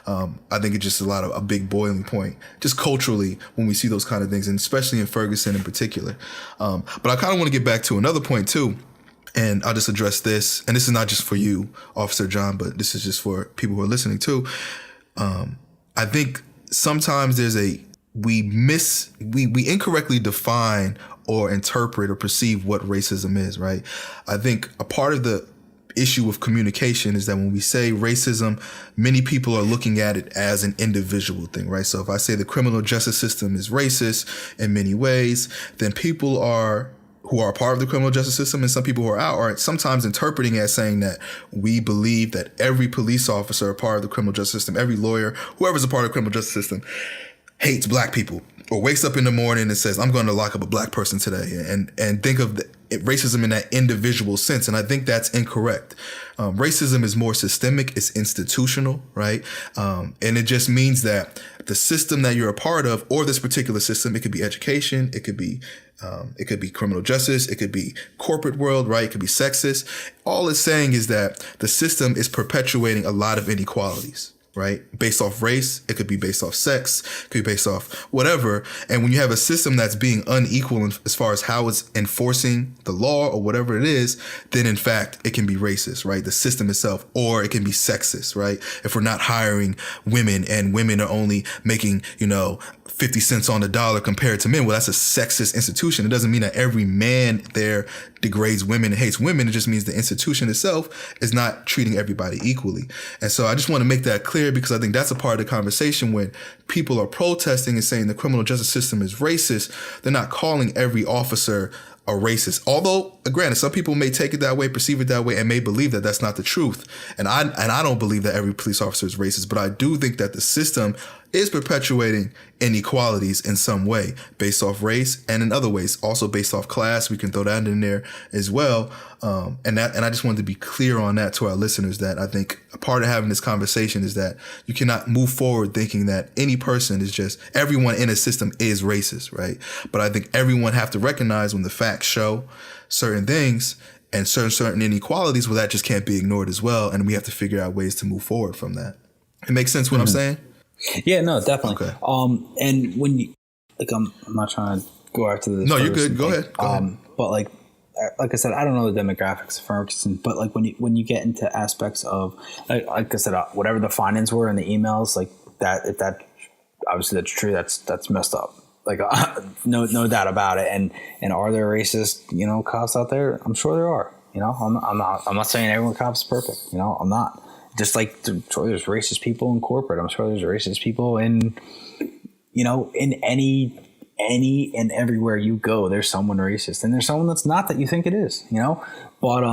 I think it's just a big boiling point, just culturally, when we see those kind of things, and especially in Ferguson in particular. But I kind of want to get back to another point too. And I'll just address this. And this is not just for you, Officer John, but this is just for people who are listening too. I think sometimes we incorrectly define or interpret or perceive what racism is, right? I think a part of the issue with communication is that when we say racism, many people are looking at it as an individual thing, right? So if I say the criminal justice system is racist in many ways, then people who are part of the criminal justice system and some people who are out are sometimes interpreting it as saying that we believe that every police officer are part of the criminal justice system, every lawyer, whoever's a part of the criminal justice system, hates black people, or wakes up in the morning and says, I'm going to lock up a black person today, and think of racism in that individual sense. And I think that's incorrect. Racism is more systemic. It's institutional, right? And it just means that the system that you're a part of, or this particular system, it could be education, it could be It could be criminal justice. It could be corporate world, right? It could be sexist. All it's saying is that the system is perpetuating a lot of inequalities, right? Based off race. It could be based off sex. It could be based off whatever. And when you have a system that's being unequal as far as how it's enforcing the law or whatever it is, then in fact, it can be racist, right? The system itself, or it can be sexist, right? If we're not hiring women and women are only making, 50 cents on the dollar compared to men. Well, that's a sexist institution. It doesn't mean that every man there degrades women and hates women. It just means the institution itself is not treating everybody equally. And so I just want to make that clear because I think that's a part of the conversation when people are protesting and saying the criminal justice system is racist. They're not calling every officer a racist. Although, granted, some people may take it that way, perceive it that way, and may believe that that's not the truth. And I don't believe that every police officer is racist, but I do think that the system is perpetuating inequalities in some way based off race and in other ways, also based off class. We can throw that in there as well. And I just wanted to be clear on that to our listeners that I think a part of having this conversation is that you cannot move forward thinking that any person is just everyone in a system is racist, right? But I think everyone have to recognize when the facts show certain things and certain inequalities, well, that just can't be ignored as well. And we have to figure out ways to move forward from that. It makes sense what I'm saying? Yeah, no, definitely. Okay. And when you I'm not trying to go after this. No, you're good. Go ahead. But like I said, I don't know the demographics of Ferguson, but like when you get into aspects of like I said, whatever the findings were in the emails, like that, if that obviously that's true, that's messed up. Like no doubt about it. And are there racist cops out there? I'm sure there are. I'm not saying everyone cops is perfect. I'm not. Just like I'm sure there's racist people in corporate. I'm sure there's racist people in in any and everywhere you go, there's someone racist, and there's someone that's not that you think it is. But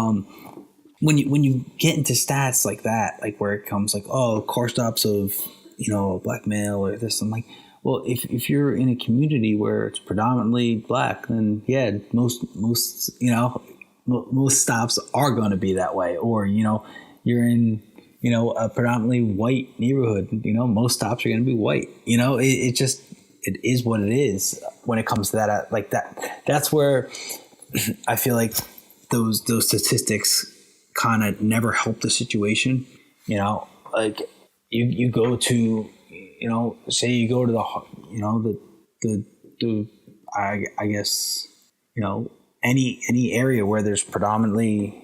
when you get into stats like that, like where it comes like, oh, car stops of a black male or this, I'm like, well, if you're in a community where it's predominantly black, then yeah, most stops are going to be that way. Or you're in a predominantly white neighborhood, most stops are going to be white. It is what it is when it comes to that. Like that's where I feel like those statistics kind of never help the situation. Like you go to, say you go to the I guess, any area where there's predominantly,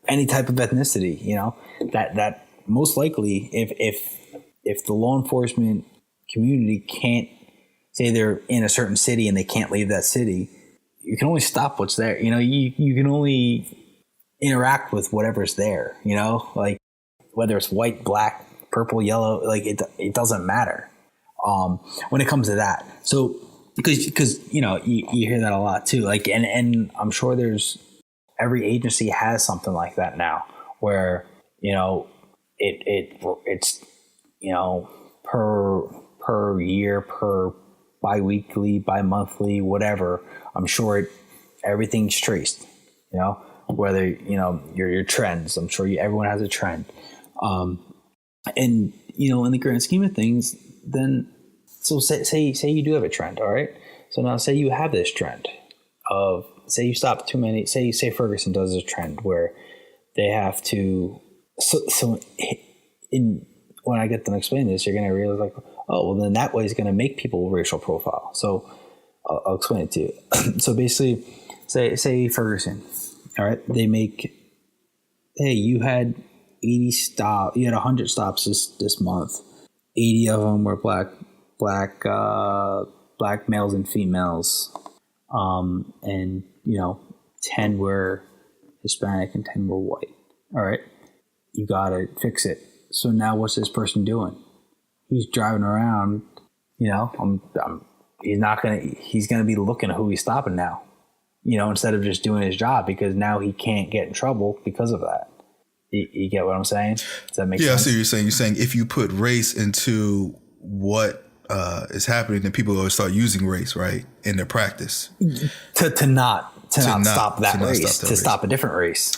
any type of ethnicity, that most likely if the law enforcement community can't say they're in a certain city and they can't leave that city, you can only stop what's there. You can only interact with whatever's there, like whether it's white, black, purple, yellow, like it doesn't matter when it comes to that. So because you hear that a lot too, like and I'm sure there's every agency has something like that now where it's per year, per bi-weekly, bi-monthly, whatever. I'm sure everything's traced, whether, your trends. I'm sure everyone has a trend. And, in the grand scheme of things, then, so say you do have a trend, all right? So now say you have this trend of, say you stop too many, say Ferguson does a trend where they have to, when I get them explain this, you're going to realize like, oh, well then that way is going to make people racial profile. So I'll explain it to you. So basically say Ferguson, all right, they make, hey, you had 80 stops, you had 100 stops this month. 80 of them were black males and females. And 10 were Hispanic and 10 were white. All right. You got to fix it. So now what's this person doing? He's driving around, he's going to be looking at who he's stopping now, instead of just doing his job, because now he can't get in trouble because of that. You get what I'm saying? Does that make sense? Yeah, I see what you're saying if you put race into what is happening, then people will start using race, right, in their practice. To not stop that race, to stop a different race.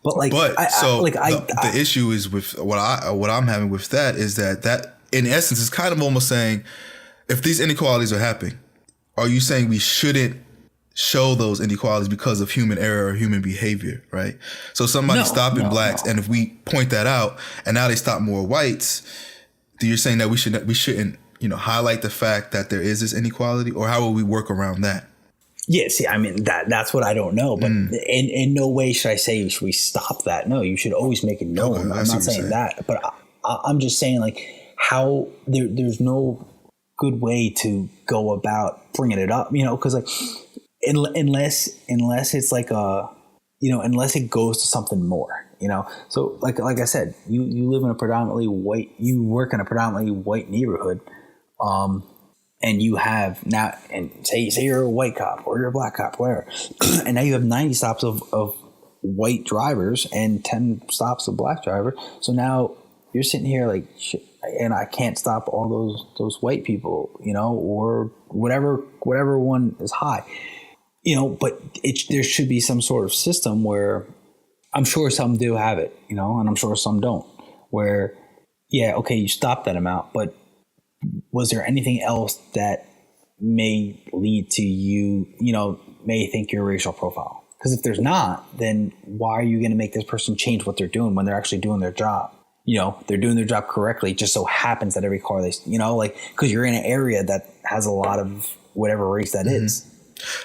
But the issue is with what I'm having with that is that in essence is kind of almost saying if these inequalities are happening, are you saying we shouldn't show those inequalities because of human error or human behavior, right? So somebody's stopping blacks, and if we point that out, and now they stop more whites, do you saying that we shouldn't, highlight the fact that there is this inequality, or how will we work around that? Yeah, see, I mean, that's what I don't know. But in no way should I say should we stop that. No, you should always make it known. Okay, I'm not saying that, but I'm just saying like how there's no good way to go about bringing it up, because like unless it's like unless it goes to something more, So like I said, you live in a predominantly white, you work in a predominantly white neighborhood, and you have now, and say you're a white cop or you're a black cop, whatever, and now you have 90 stops of white drivers and 10 stops of black drivers. So now you're sitting here like, shit, and I can't stop all those white people, or whatever one is high, but there should be some sort of system where I'm sure some do have it, and I'm sure some don't, where, yeah, okay, you stop that amount, but was there anything else that may lead to you, may think your racial profile? Because if there's not, then why are you going to make this person change what they're doing when they're actually doing their job? They're doing their job correctly. It just so happens that every car because you're in an area that has a lot of whatever race that is.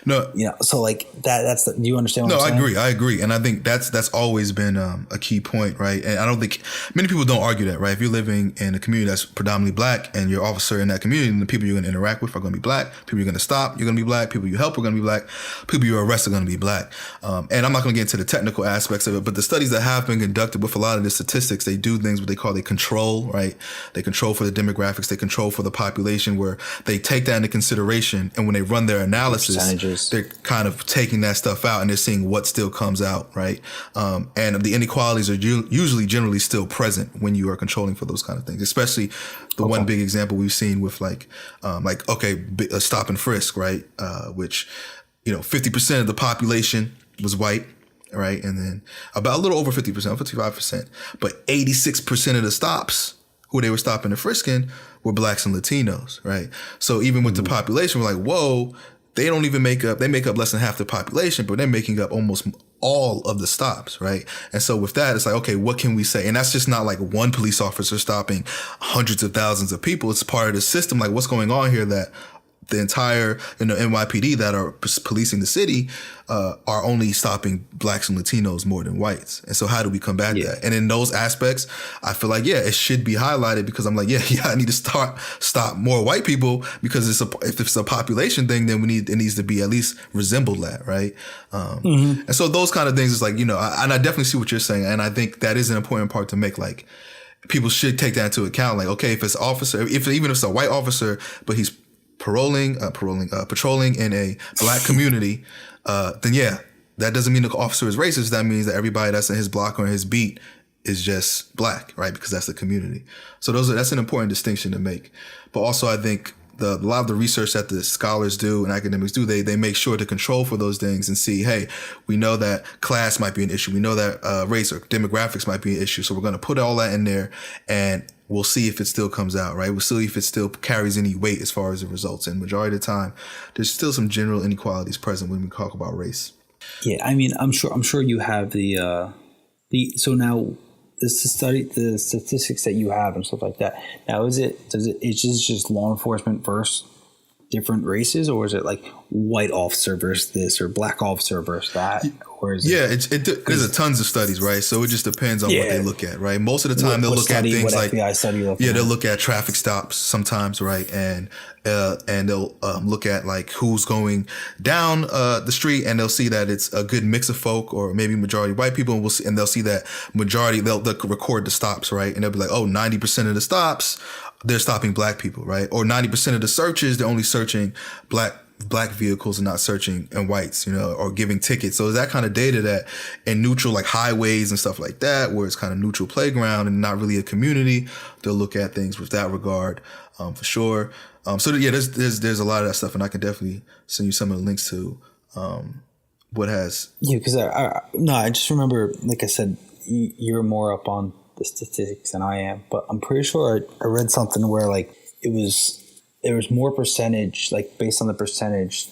No, so like that's do you understand what I'm saying? I agree. And I think that's always been a key point, right? And I don't think many people don't argue that, right? If you're living in a community that's predominantly black and you're an officer in that community, and the people you're going to interact with are going to be black, people you're going to stop, you're going to be black, people you help are going to be black, people you arrest are going to be black. And I'm not going to get into the technical aspects of it, but the studies that have been conducted with a lot of the statistics, they do things what they control, right? They control for the demographics, they control for the population, where they take that into consideration, and when they run their analysis, they're kind of taking that stuff out and they're seeing what still comes out, right? And the inequalities are usually generally still present when you are controlling for those kind of things, especially the one big example we've seen with stop and frisk, right? Which, 50% of the population was white, right? And then about a little over 50%, 55%, but 86% of the stops who they were stopping and frisking were blacks and Latinos, right? So even with the population, we're like, whoa, they make up less than half the population, but they're making up almost all of the stops, right? And so with that, it's like, okay, what can we say? And that's just not like one police officer stopping hundreds of thousands of people. It's part of the system. Like, what's going on here that the entire, NYPD that are policing the city are only stopping blacks and Latinos more than whites. And so how do we combat that? And in those aspects, I feel like, it should be highlighted, because I'm like, I need to stop more white people, because if it's a population thing, then it needs to be at least resemble that, right? And so those kind of things is like, and I definitely see what you're saying. And I think that is an important part to make. Like, people should take that into account. Like, okay, if it's even if it's a white officer, but he's patrolling in a black community, then that doesn't mean the officer is racist. That means that everybody that's in his block or in his beat is just black, right? Because that's the community. So that's an important distinction to make. But also, I think a lot of the research that the scholars do and academics do, they make sure to control for those things and see, hey, we know that class might be an issue. We know that race or demographics might be an issue. So we're going to put all that in there, and we'll see if it still comes out, right? We'll see if it still carries any weight as far as the results. And majority of the time, there's still some general inequalities present when we talk about race. Yeah, I mean, I'm sure you have so now the statistics that you have and stuff like that. Now, it's just law enforcement versus different races, or is it like white officer versus this or black officer versus that? Or is there's tons of studies, right? So it just depends on what they look at, right? Most of the time they'll look at things like they'll look at traffic stops sometimes, right? And they'll look at like who's going down the street, and they'll see that it's a good mix of folk, or maybe majority white people, and they'll see that majority, they'll record the stops, right? And they'll be like, 90% of the stops they're stopping black people, right? Or 90% of the searches, they're only searching black vehicles and not searching and whites, or giving tickets. So that kind of data that in neutral, like highways and stuff like that, where it's kind of neutral playground and not really a community, they'll look at things with that regard, for sure. There's a lot of that stuff, and I can definitely send you some of the links to what has. Yeah, because I just remember, like I said, you're more up on the statistics than I am, but I'm pretty sure I read something where like it was there was more percentage, like based on the percentage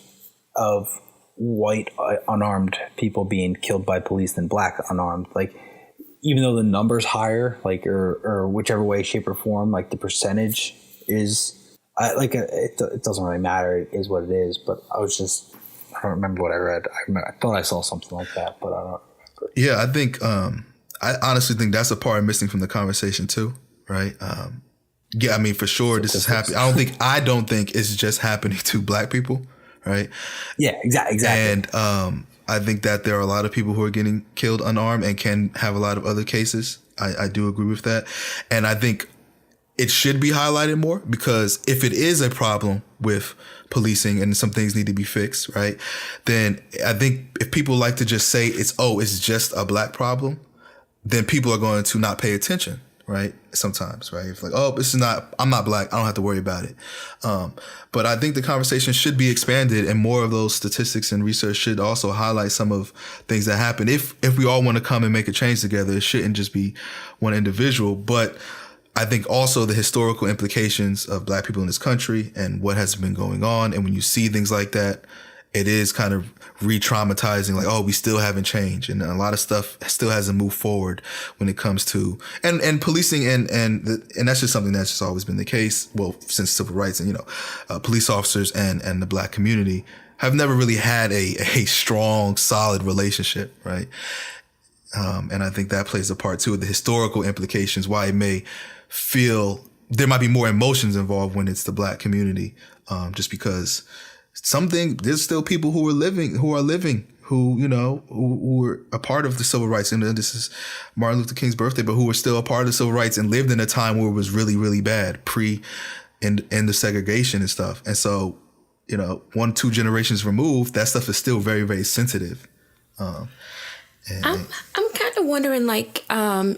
of white unarmed people being killed by police than black unarmed. Like, even though the number's higher, like, or whichever way, shape, or form, like the percentage is it doesn't really matter. It is what it is. But I don't remember what I read. I thought I saw something like that, but I don't remember. Yeah, I think I honestly think that's a part missing from the conversation too, right? Yeah, I mean, for sure, this is happening. I don't think it's just happening to black people, right? Yeah, exactly. And I think that there are a lot of people who are getting killed unarmed and can have a lot of other cases. I do agree with that. And I think it should be highlighted more, because if it is a problem with policing and some things need to be fixed, right, then I think if people like to just say it's just a black problem, then people are going to not pay attention, right? Sometimes, right? If I'm not black, I don't have to worry about it. But I think the conversation should be expanded, and more of those statistics and research should also highlight some of things that happen. If we all want to come and make a change together, it shouldn't just be one individual. But I think also the historical implications of black people in this country and what has been going on. And when you see things like that, it is kind of re-traumatizing, like, we still haven't changed. And a lot of stuff still hasn't moved forward when it comes to, and policing and that's just something that's just always been the case. Well, since civil rights, and, police officers and the black community have never really had a strong, solid relationship. Right. And I think that plays a part too of the historical implications, why it may feel there might be more emotions involved when it's the black community, just because there's still people who are living who were a part of the civil rights. And this is Martin Luther King's birthday, but who were still a part of the civil rights and lived in a time where it was really, really bad and the segregation and stuff. And so, 1-2 generations removed, that stuff is still very, very sensitive. I'm kind of wondering,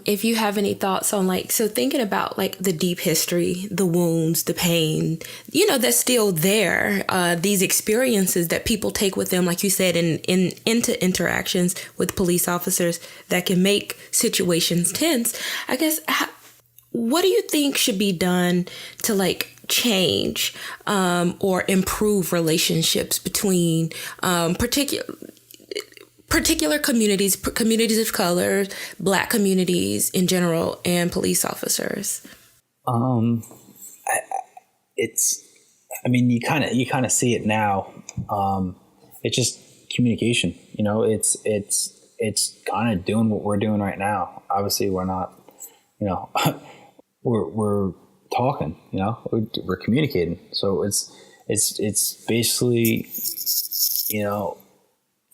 if you have any thoughts on, so thinking about, the deep history, the wounds, the pain, that's still there. These experiences that people take with them, like you said, into interactions with police officers that can make situations tense. I guess, what do you think should be done to, change or improve relationships between particular communities of color, black communities in general, and police officers? You kind of see it now. It's just communication. It's kind of doing what we're doing right now. Obviously, we're not. we're talking. We're communicating. So it's basically,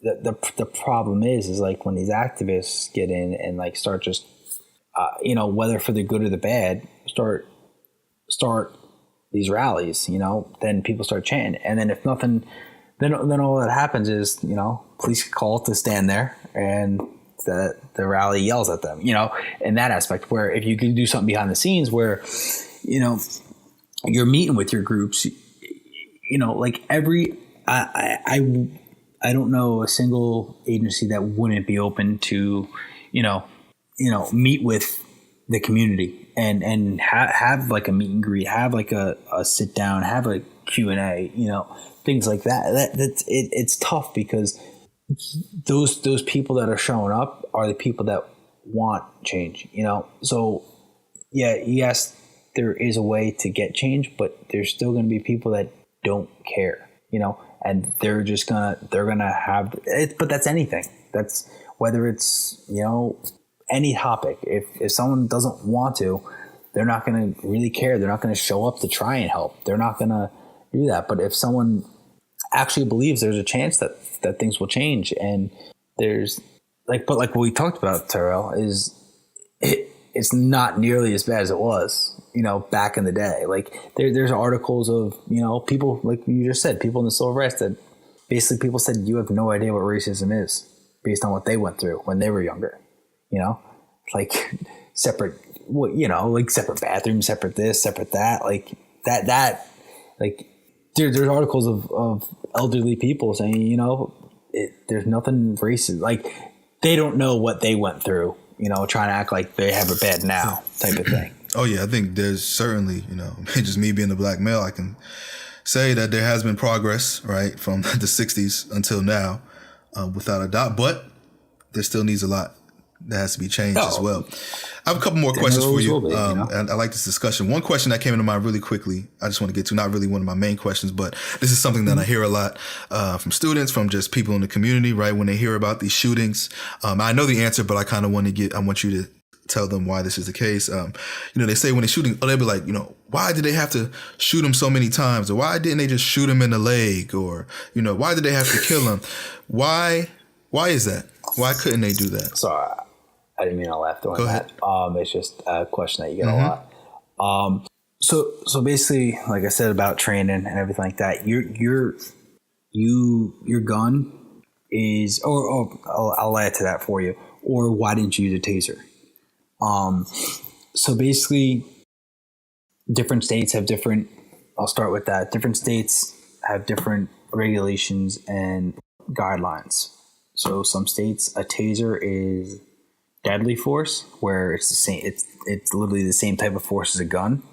The problem is like when these activists get in and start just, whether for the good or the bad, start these rallies, then people start chanting. And then if nothing, then all that happens is, police call to stand there and the rally yells at them, in that aspect, where if you can do something behind the scenes where, you're meeting with your groups, I don't know a single agency that wouldn't be open to, meet with the community and have a meet and greet, have a sit down, have a Q&A, things like that. It's tough because those people that are showing up are the people that want change, So yeah, yes, there is a way to get change, but there's still going to be people that don't care, and they're gonna have it. But that's anything. That's whether it's, any topic. If someone doesn't want to, they're not going to really care. They're not going to show up to try and help. They're not going to do that. But if someone actually believes there's a chance that things will change, and there's but what we talked about, Terrell, is it's not nearly as bad as it was, back in the day. There's articles of, people, like you just said, people in the civil rights that basically people said, you have no idea what racism is based on what they went through when they were younger, separate, separate bathrooms, separate this, separate that, there's articles of elderly people saying, there's nothing racist. They don't know what they went through, trying to act like they have it bad now type of thing. Oh yeah, I think there's certainly, just me being a black male, I can say that there has been progress, right, from the 60s until now, without a doubt. But there still needs a lot that has to be changed as well. I have a couple more questions for you. And I like this discussion. One question that came into mind really quickly, I just want to get to, not really one of my main questions, but this is something that I hear a lot from students, from just people in the community, right? When they hear about these shootings, I know the answer, but I kind of want you to tell them why this is the case. They say when they're shooting, they'll be like, why did they have to shoot him so many times? Or why didn't they just shoot him in the leg? Or, why did they have to kill him? Why is that? Why couldn't they do that? Sorry, I didn't mean to laugh during that. It's just a question that you get a lot. So basically, like I said about training and everything like that, your gun is, or I'll add to that for you. Or why didn't you use a taser? So basically, different states have different. I'll start with that. Different states have different regulations and guidelines. So some states, a taser is deadly force, where it's the same. It's literally the same type of force as a gun.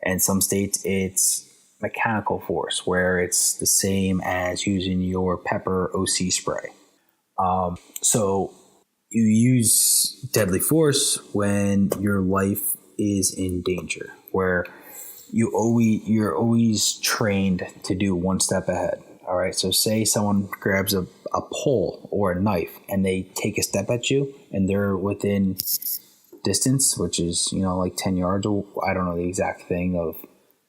And some states, it's mechanical force, where it's the same as using your pepper OC spray. So you use deadly force when your life is in danger, where you're always trained to do one step ahead. All right. So say someone grabs a pole or a knife and they take a step at you and they're within distance, which is, like 10 yards. I don't know the exact thing of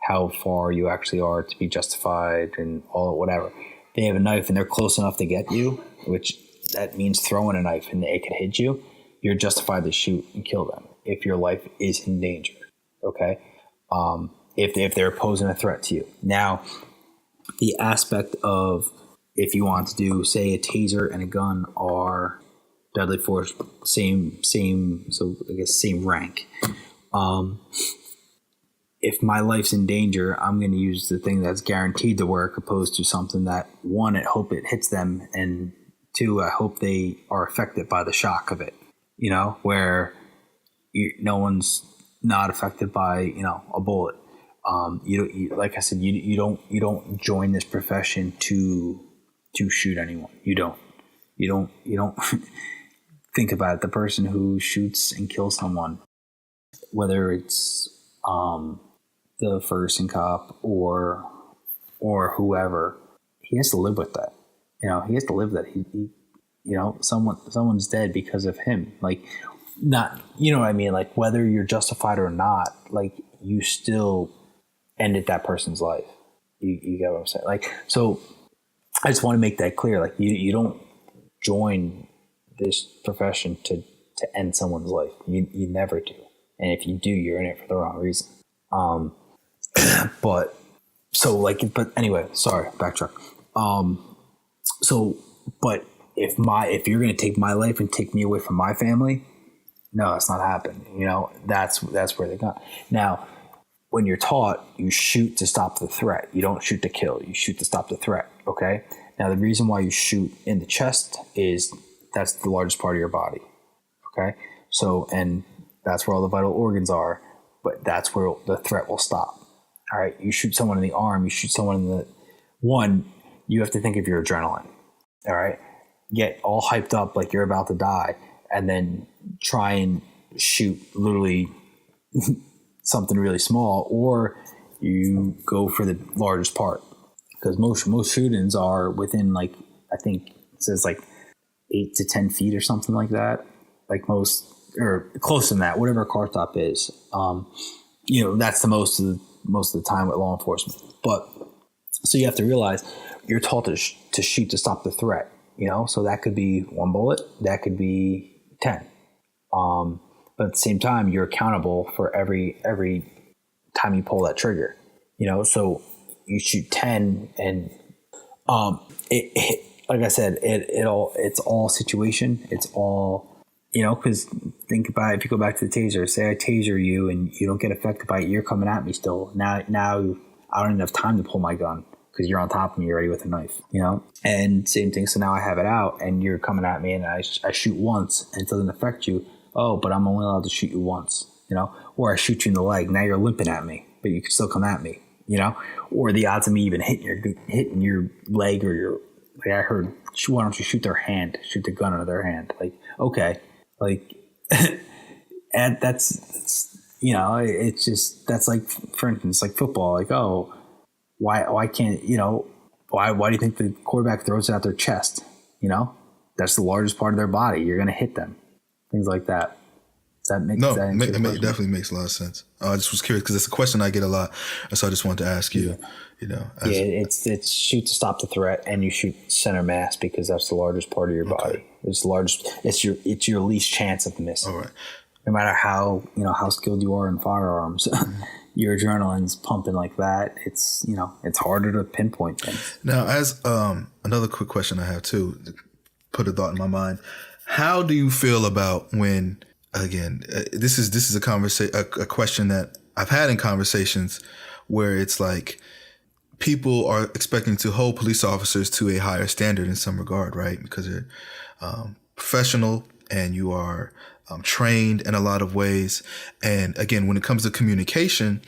how far you actually are to be justified and all whatever. They have a knife and they're close enough to get you, which that means throwing a knife and it could hit you. You're justified to shoot and kill them if your life is in danger. Okay. If they're posing a threat to you. Now, the aspect of if you want to do, say, a taser and a gun are deadly force, same, so I guess same rank. If my life's in danger, I'm going to use the thing that's guaranteed to work, opposed to something that, one, I hope it hits them, and two, I hope they are affected by the shock of it. Where no one's not affected by a bullet. Like I said, you don't join this profession to shoot anyone. You don't think about it. The person who shoots and kills someone, whether it's the Ferguson cop or whoever, he has to live with that. He has to live that he someone's dead because of him. Like, not, what I mean? Like, whether you're justified or not, like, you still ended that person's life. You get what I'm saying? Like, so I just want to make that clear. Like, you don't join this profession to end someone's life. You never do. And if you do, you're in it for the wrong reason. But anyway, sorry, backtrack. But if you're going to take my life and take me away from my family, no, it's not happening. That's where they got. Now, when you're taught, you shoot to stop the threat. You don't shoot to kill. You shoot to stop the threat. Okay. Now, the reason why you shoot in the chest is that's the largest part of your body. Okay. So, and that's where all the vital organs are, but that's where the threat will stop. All right. You shoot someone in the arm, you shoot someone in the one, you have to think of your adrenaline. All right. Get all hyped up like you're about to die, and then try and shoot literally something really small, or you go for the largest part, because most shootings are within, like, I think it says like 8 to 10 feet or something like that. Like most, or close to that, whatever a car stop is. That's the most of the time with law enforcement. But so you have to realize you're taught to shoot to stop the threat. So that could be one bullet, that could be 10. But at the same time, you're accountable for every time you pull that trigger. So you shoot 10, and like I said, it's all situation. It's all, because think about it. If you go back to the taser, say I taser you and you don't get affected by it, you're coming at me still. Now I don't even have time to pull my gun, because you're on top of me already with a knife, and same thing. So now I have it out and you're coming at me, and I shoot once and it doesn't affect you. Oh, but I'm only allowed to shoot you once. or I shoot you in the leg. Now you're limping at me, but you can still come at me, or the odds of me even hitting your leg or your, like I heard, why don't you shoot the gun out of their hand? Like, okay. Like, and that's it's just, that's like, for instance, like football, like, oh, why can't, why do you think the quarterback throws it out their chest? That's the largest part of their body. You're going to hit them. Things like that. It definitely makes a lot of sense. I just was curious because it's a question I get a lot, and so I just wanted to ask you. It's shoot to stop the threat, and you shoot center mass because that's the largest part of your body. It's the largest. It's your least chance of missing. All right. No matter how skilled you are in firearms, your adrenaline's pumping like that. It's it's harder to pinpoint things. Now, as another quick question I have too, to put a thought in my mind. How do you feel about when? Again, this is a question that I've had in conversations where it's like people are expecting to hold police officers to a higher standard in some regard, right? Because they're professional and you are trained in a lot of ways. And again, when it comes to communication,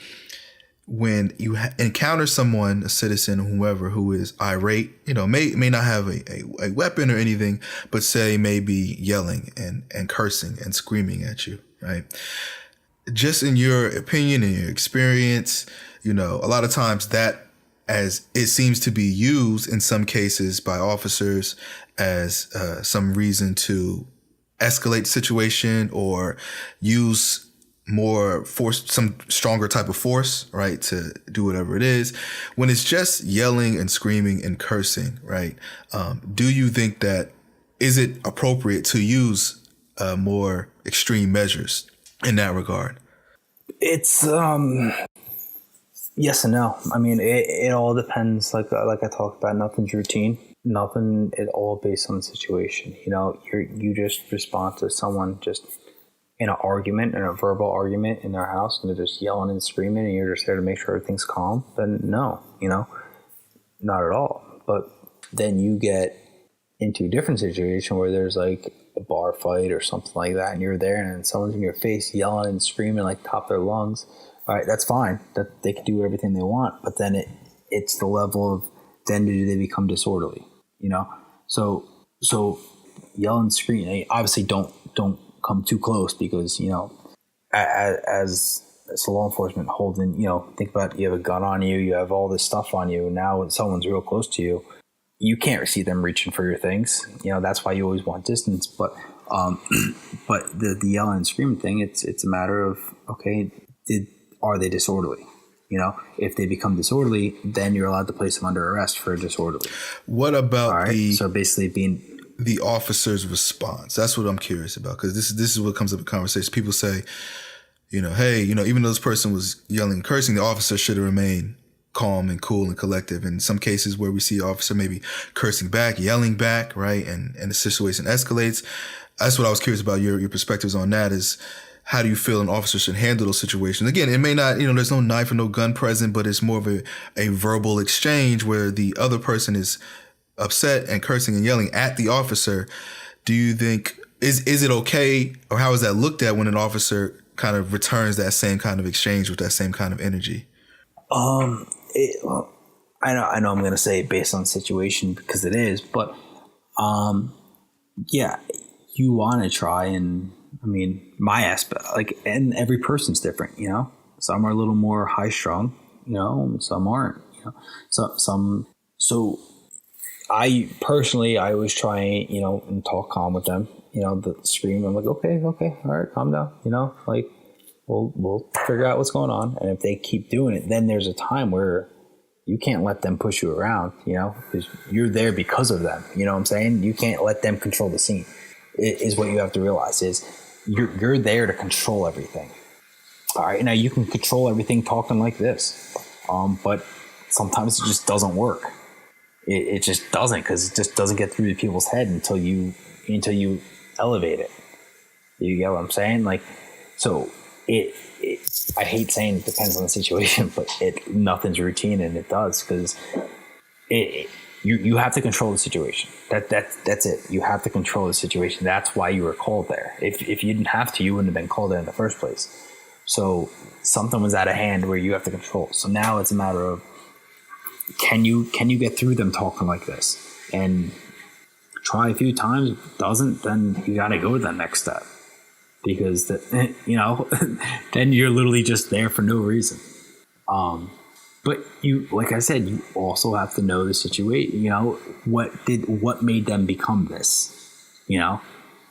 when you encounter someone, a citizen, whoever, who is irate, may not have a weapon or anything, but say maybe yelling and cursing and screaming at you, right? Just in your opinion and your experience, a lot of times that, as it seems to be used in some cases by officers as some reason to escalate the situation or use more force, some stronger type of force, right, to do whatever it is. When it's just yelling and screaming and cursing, right, do you think that, is it appropriate to use more extreme measures in that regard? It's yes and no. I mean, it all depends. Like I talked about, nothing's routine. Nothing at all based on the situation. You just respond to someone just in an argument, in a verbal argument in their house, and they're just yelling and screaming, and you're just there to make sure everything's calm, then no, not at all. But then you get into a different situation where there's like a bar fight or something like that, and you're there, and then someone's in your face yelling and screaming like top of their lungs. All right, that's fine. That they can do everything they want, but then it's the level of, then do they become disorderly? So yelling, screaming. Obviously, don't come too close because as law enforcement holding, think about, you have a gun on you, you have all this stuff on you. Now when someone's real close to you, you can't see them reaching for your things. That's why you always want distance. But the yelling and screaming thing, it's a matter of, okay, are they disorderly? If they become disorderly, then you're allowed to place them under arrest for disorderly. What about so basically being the officer's response? That's what I'm curious about, because this is what comes up in conversation. People say, hey, even though this person was yelling and cursing, the officer should have remained calm and cool and collective. In some cases where we see an officer maybe cursing back, yelling back, right, and the situation escalates. That's what I was curious about, your perspectives on that. Is how do you feel an officer should handle those situations? Again, it may not, there's no knife or no gun present, but it's more of a verbal exchange where the other person is upset and cursing and yelling at the officer. Do you think, is it okay, or how is that looked at when an officer kind of returns that same kind of exchange with that same kind of energy? I know I'm going to say based on the situation because it is, but yeah, you want to try, and I mean, my aspect, like, and every person's different, some are a little more high strung, some aren't, so I personally, I always try, and talk calm with them, the scream. I'm like, okay, all right, calm down, like we'll figure out what's going on. And if they keep doing it, then there's a time where you can't let them push you around, because you're there because of them. You know what I'm saying? You can't let them control the scene. It is what you have to realize is you're there to control everything. All right, now you can control everything talking like this, but sometimes it just doesn't work. It just doesn't, because it just doesn't get through the people's head until you elevate it. You get what I'm saying? Like, so I hate saying it depends on the situation, but nothing's routine, and it does, because you have to control the situation. That's it. You have to control the situation. That's why you were called there. If you didn't have to, you wouldn't have been called there in the first place. So something was out of hand where you have to control. So now it's a matter of, can you get through them talking like this? And try a few times. If it doesn't, then you got to go to the next step, because then you're literally just there for no reason. But you, like I said, you also have to know the situation. What made them become this?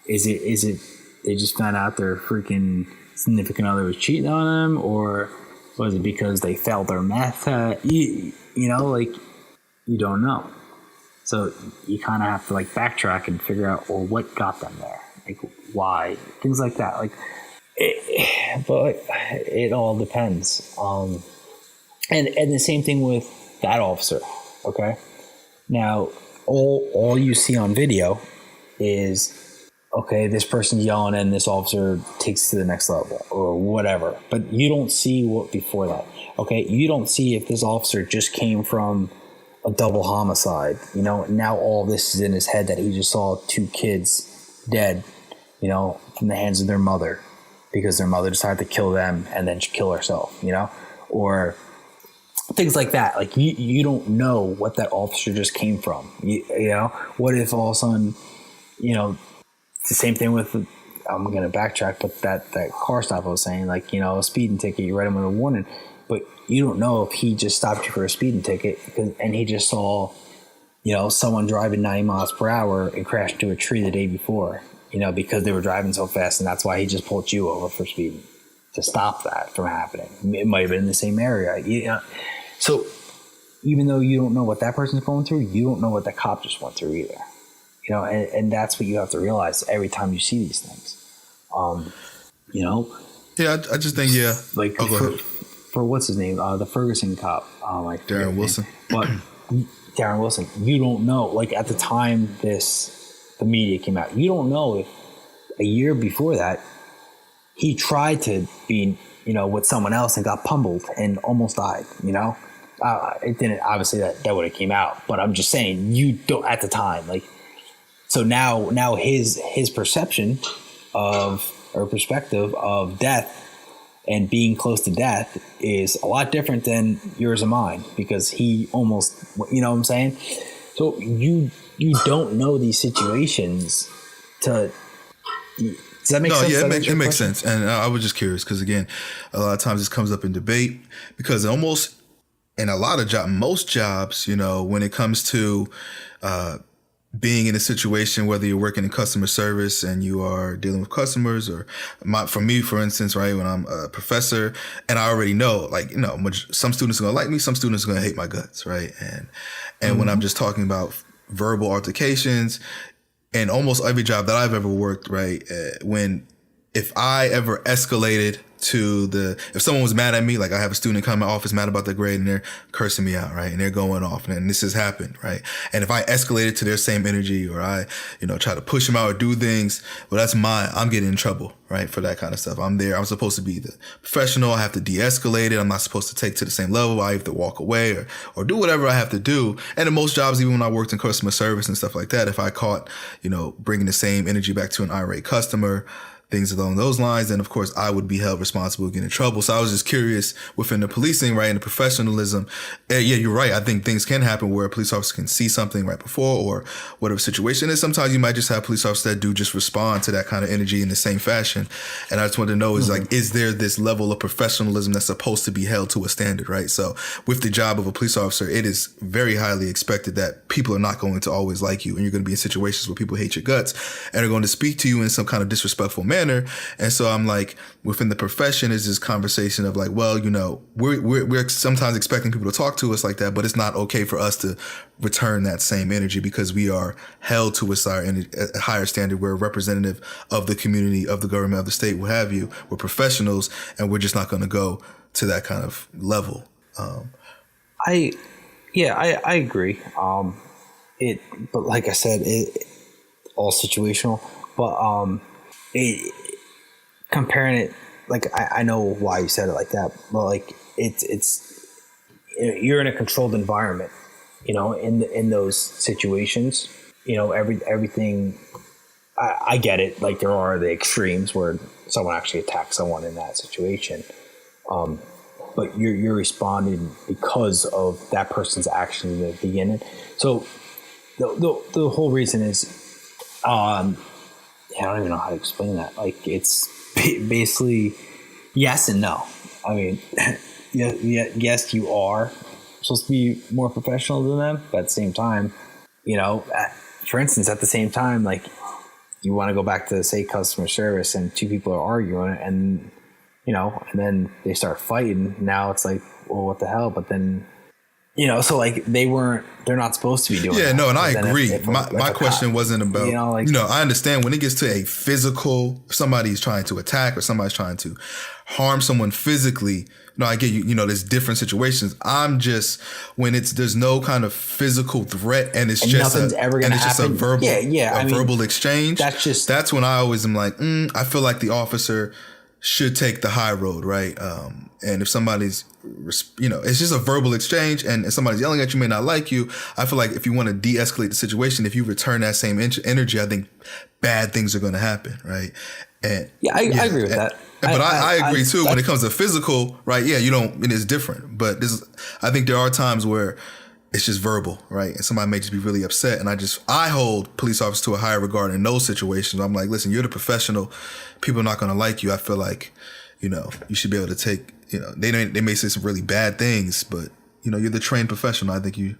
Is it they just found out their freaking significant other was cheating on them, or was it because they failed their math? You don't know. So you kind of have to backtrack and figure out, well, what got them there? Why? Things like that. But it all depends. And the same thing with that officer. Okay. Now, all you see on video is, okay, this person's yelling and this officer takes it to the next level or whatever. But you don't see what before that. Okay. You don't see if this officer just came from a double homicide. Now all this is in his head, that he just saw 2 kids dead, from the hands of their mother, because their mother decided to kill them and then kill herself, or things like that. You don't know what that officer just came from. What if all of a sudden, it's the same thing with, I'm going to backtrack, but that car stop I was saying, a speeding ticket, you write him with a warning, but you don't know if he just stopped you for a speeding ticket and he just saw, someone driving 90 miles per hour and crashed into a tree the day before, because they were driving so fast, and that's why he just pulled you over for speeding, to stop that from happening. It might have been in the same area. So even though you don't know what that person's going through, you don't know what the cop just went through either. And that's what you have to realize every time you see these things. Yeah, I just think, yeah. For what's his name? The Ferguson cop. Darren Wilson. But Darren Wilson, you don't know. At the time the media came out, you don't know if a year before that he tried to be, with someone else and got pummeled and almost died. It didn't. Obviously, that would have came out. But I'm just saying, you don't at the time. So now his perception perspective of death and being close to death is a lot different than yours and mine, because he almost, what I'm saying? So you don't know these situations does that make sense? Yeah, it makes sense. And I was just curious because, again, a lot of times this comes up in debate, because almost in a lot of most jobs, when it comes to being in a situation, whether you're working in customer service and you are dealing with customers, or for me, for instance, right, when I'm a professor and I already know, some students are going to like me, some students are going to hate my guts, right? And when I'm just talking about verbal altercations, and almost every job that I've ever worked, right, if I ever escalated if someone was mad at me, I have a student come to my office mad about their grade and they're cursing me out, right? And they're going off, and this has happened, right? And if I escalated to their same energy, or I, try to push them out or do things, well, I'm getting in trouble, right? For that kind of stuff. I'm supposed to be the professional. I have to de-escalate it. I'm not supposed to take to the same level. I have to walk away or do whatever I have to do. And in most jobs, even when I worked in customer service and stuff like that, if I caught, bringing the same energy back to an irate customer, things along those lines, then of course I would be held responsible, get in trouble. So I was just curious, within the policing, right, and the professionalism, yeah, you're right. I think things can happen where a police officer can see something right before, or whatever situation is. Sometimes you might just have police officers that do just respond to that kind of energy in the same fashion. And I just want to know is there this level of professionalism that's supposed to be held to a standard, right? So with the job of a police officer, it is very highly expected that people are not going to always like you, and you're going to be in situations where people hate your guts and are going to speak to you in some kind of disrespectful manner. And so I'm within the profession is this conversation of we're sometimes expecting people to talk to us like that, but it's not okay for us to return that same energy, because we are held to a higher standard. We're a representative of the community, of the government, of the state, what have you. We're professionals, and we're just not going to go to that kind of level. I agree. But like I said, it all situational, but comparing it, I know why you said it like that, but it's you're in a controlled environment, in those situations, everything I get it. Like there are the extremes where someone actually attacks someone in that situation. But you're responding because of that person's action in the beginning. So the whole reason is, I don't even know how to explain that. Like it's basically yes and no. I mean, yes, you are supposed to be more professional than them, but at the same time, for instance, at the same time, like you want to go back to say customer service and two people are arguing and then they start fighting. Now it's like, well, what the hell? But then, so like they're not supposed to be doing that. Yeah, no, and I agree. If my question wasn't about, I understand when it gets to a physical, somebody's trying to attack or somebody's trying to harm someone physically. No, I get you, there's different situations. I'm just, when there's no kind of physical threat and it's just a verbal exchange. That's when I always am like, I feel like the officer should take the high road, right? And if somebody's, it's just a verbal exchange and somebody's yelling at you, may not like you. I feel like if you want to de-escalate the situation, if you return that same energy, I think bad things are going to happen, right? And I agree with that. But I agree too when it comes to physical, right? Yeah, it's different. But I think there are times where it's just verbal, right? And somebody may just be really upset. And I hold police officers to a higher regard in those situations. I'm like, listen, you're the professional. People are not going to like you. I feel like, you should be able to take, they may say some really bad things, but, you're the trained professional. I think you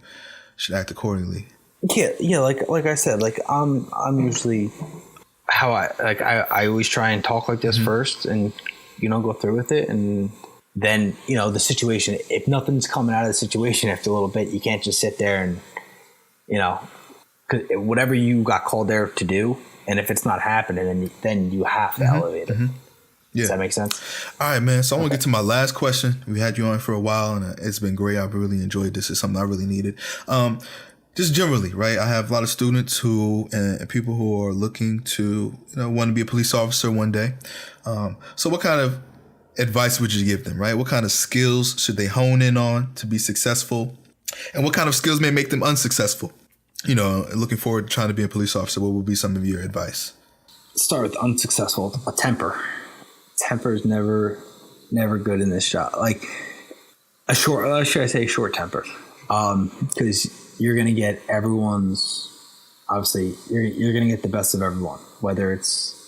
should act accordingly. Yeah. Like I said, like I'm usually how I always try and talk like this first and, go through with it. And then, the situation, if nothing's coming out of the situation after a little bit, you can't just sit there and, 'cause whatever you got called there to do. And if it's not happening, then you have to elevate it. Yeah. Does that make sense? All right, man. So I want to get to my last question. We had you on for a while, and it's been great. I've really enjoyed this. It's something I really needed. Just generally, right? I have a lot of students and people who are looking to, want to be a police officer one day. So what kind of advice would you give them, right? What kind of skills should they hone in on to be successful? And what kind of skills may make them unsuccessful? Looking forward to trying to be a police officer, what would be some of your advice? Start with unsuccessful. A temper. Temper is never good in this job. Like short temper. Because you're going to get obviously you're going to get the best of everyone, whether it's,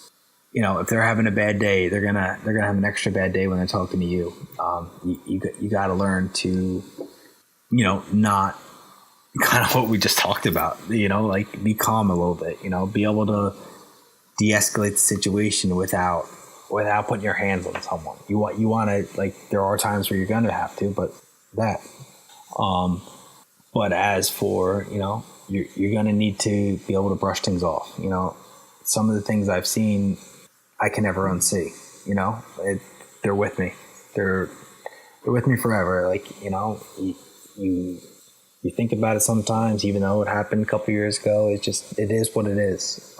if they're having a bad day, they're going to have an extra bad day when they're talking to you. You got to learn to, not kind of what we just talked about, like be calm a little bit, be able to de-escalate the situation without putting your hands on someone. You want to, like, there are times where you're going to have to, but as for, you're going to need to be able to brush things off. Some of the things I've seen, I can never unsee, they're with me. They're with me forever. Like, you think about it sometimes, even though it happened a couple years ago, it is what it is.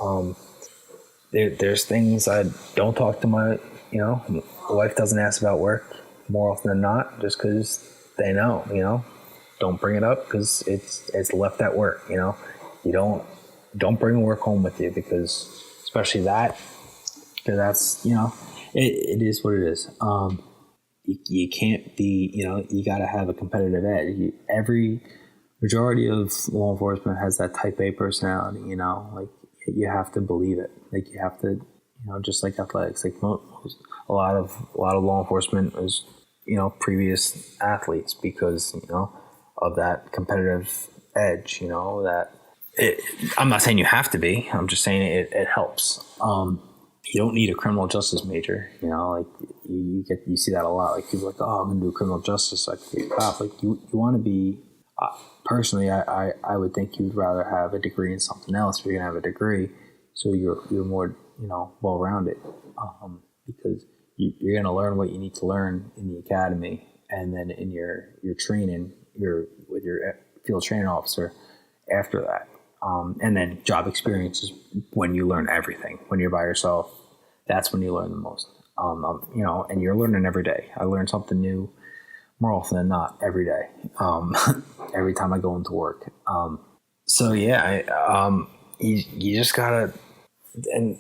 There's things I don't talk to my wife doesn't ask about work more often than not, just because they know, don't bring it up because it's left at work. You don't bring work home with you because especially that's it is what it is. You can't be, you got to have a competitive edge. Every majority of law enforcement has that type A personality, like you have to believe it. Like you have to, just like athletics, like a lot of law enforcement is, previous athletes because, of that competitive edge, I'm not saying you have to be, I'm just saying it helps. You don't need a criminal justice major, like you see that a lot. Like people are like, oh, I'm gonna do criminal justice, like be a cop. Like you want to be. Personally, I would think you'd rather have a degree in something else if you're gonna have a degree, so you're more well rounded, because you're gonna learn what you need to learn in the academy, and then in your training, with your field training officer after that. And then job experience is when you learn everything. When you're by yourself, that's when you learn the most. And you're learning every day. I learn something new more often than not every day. Every time I go into work. You just gotta and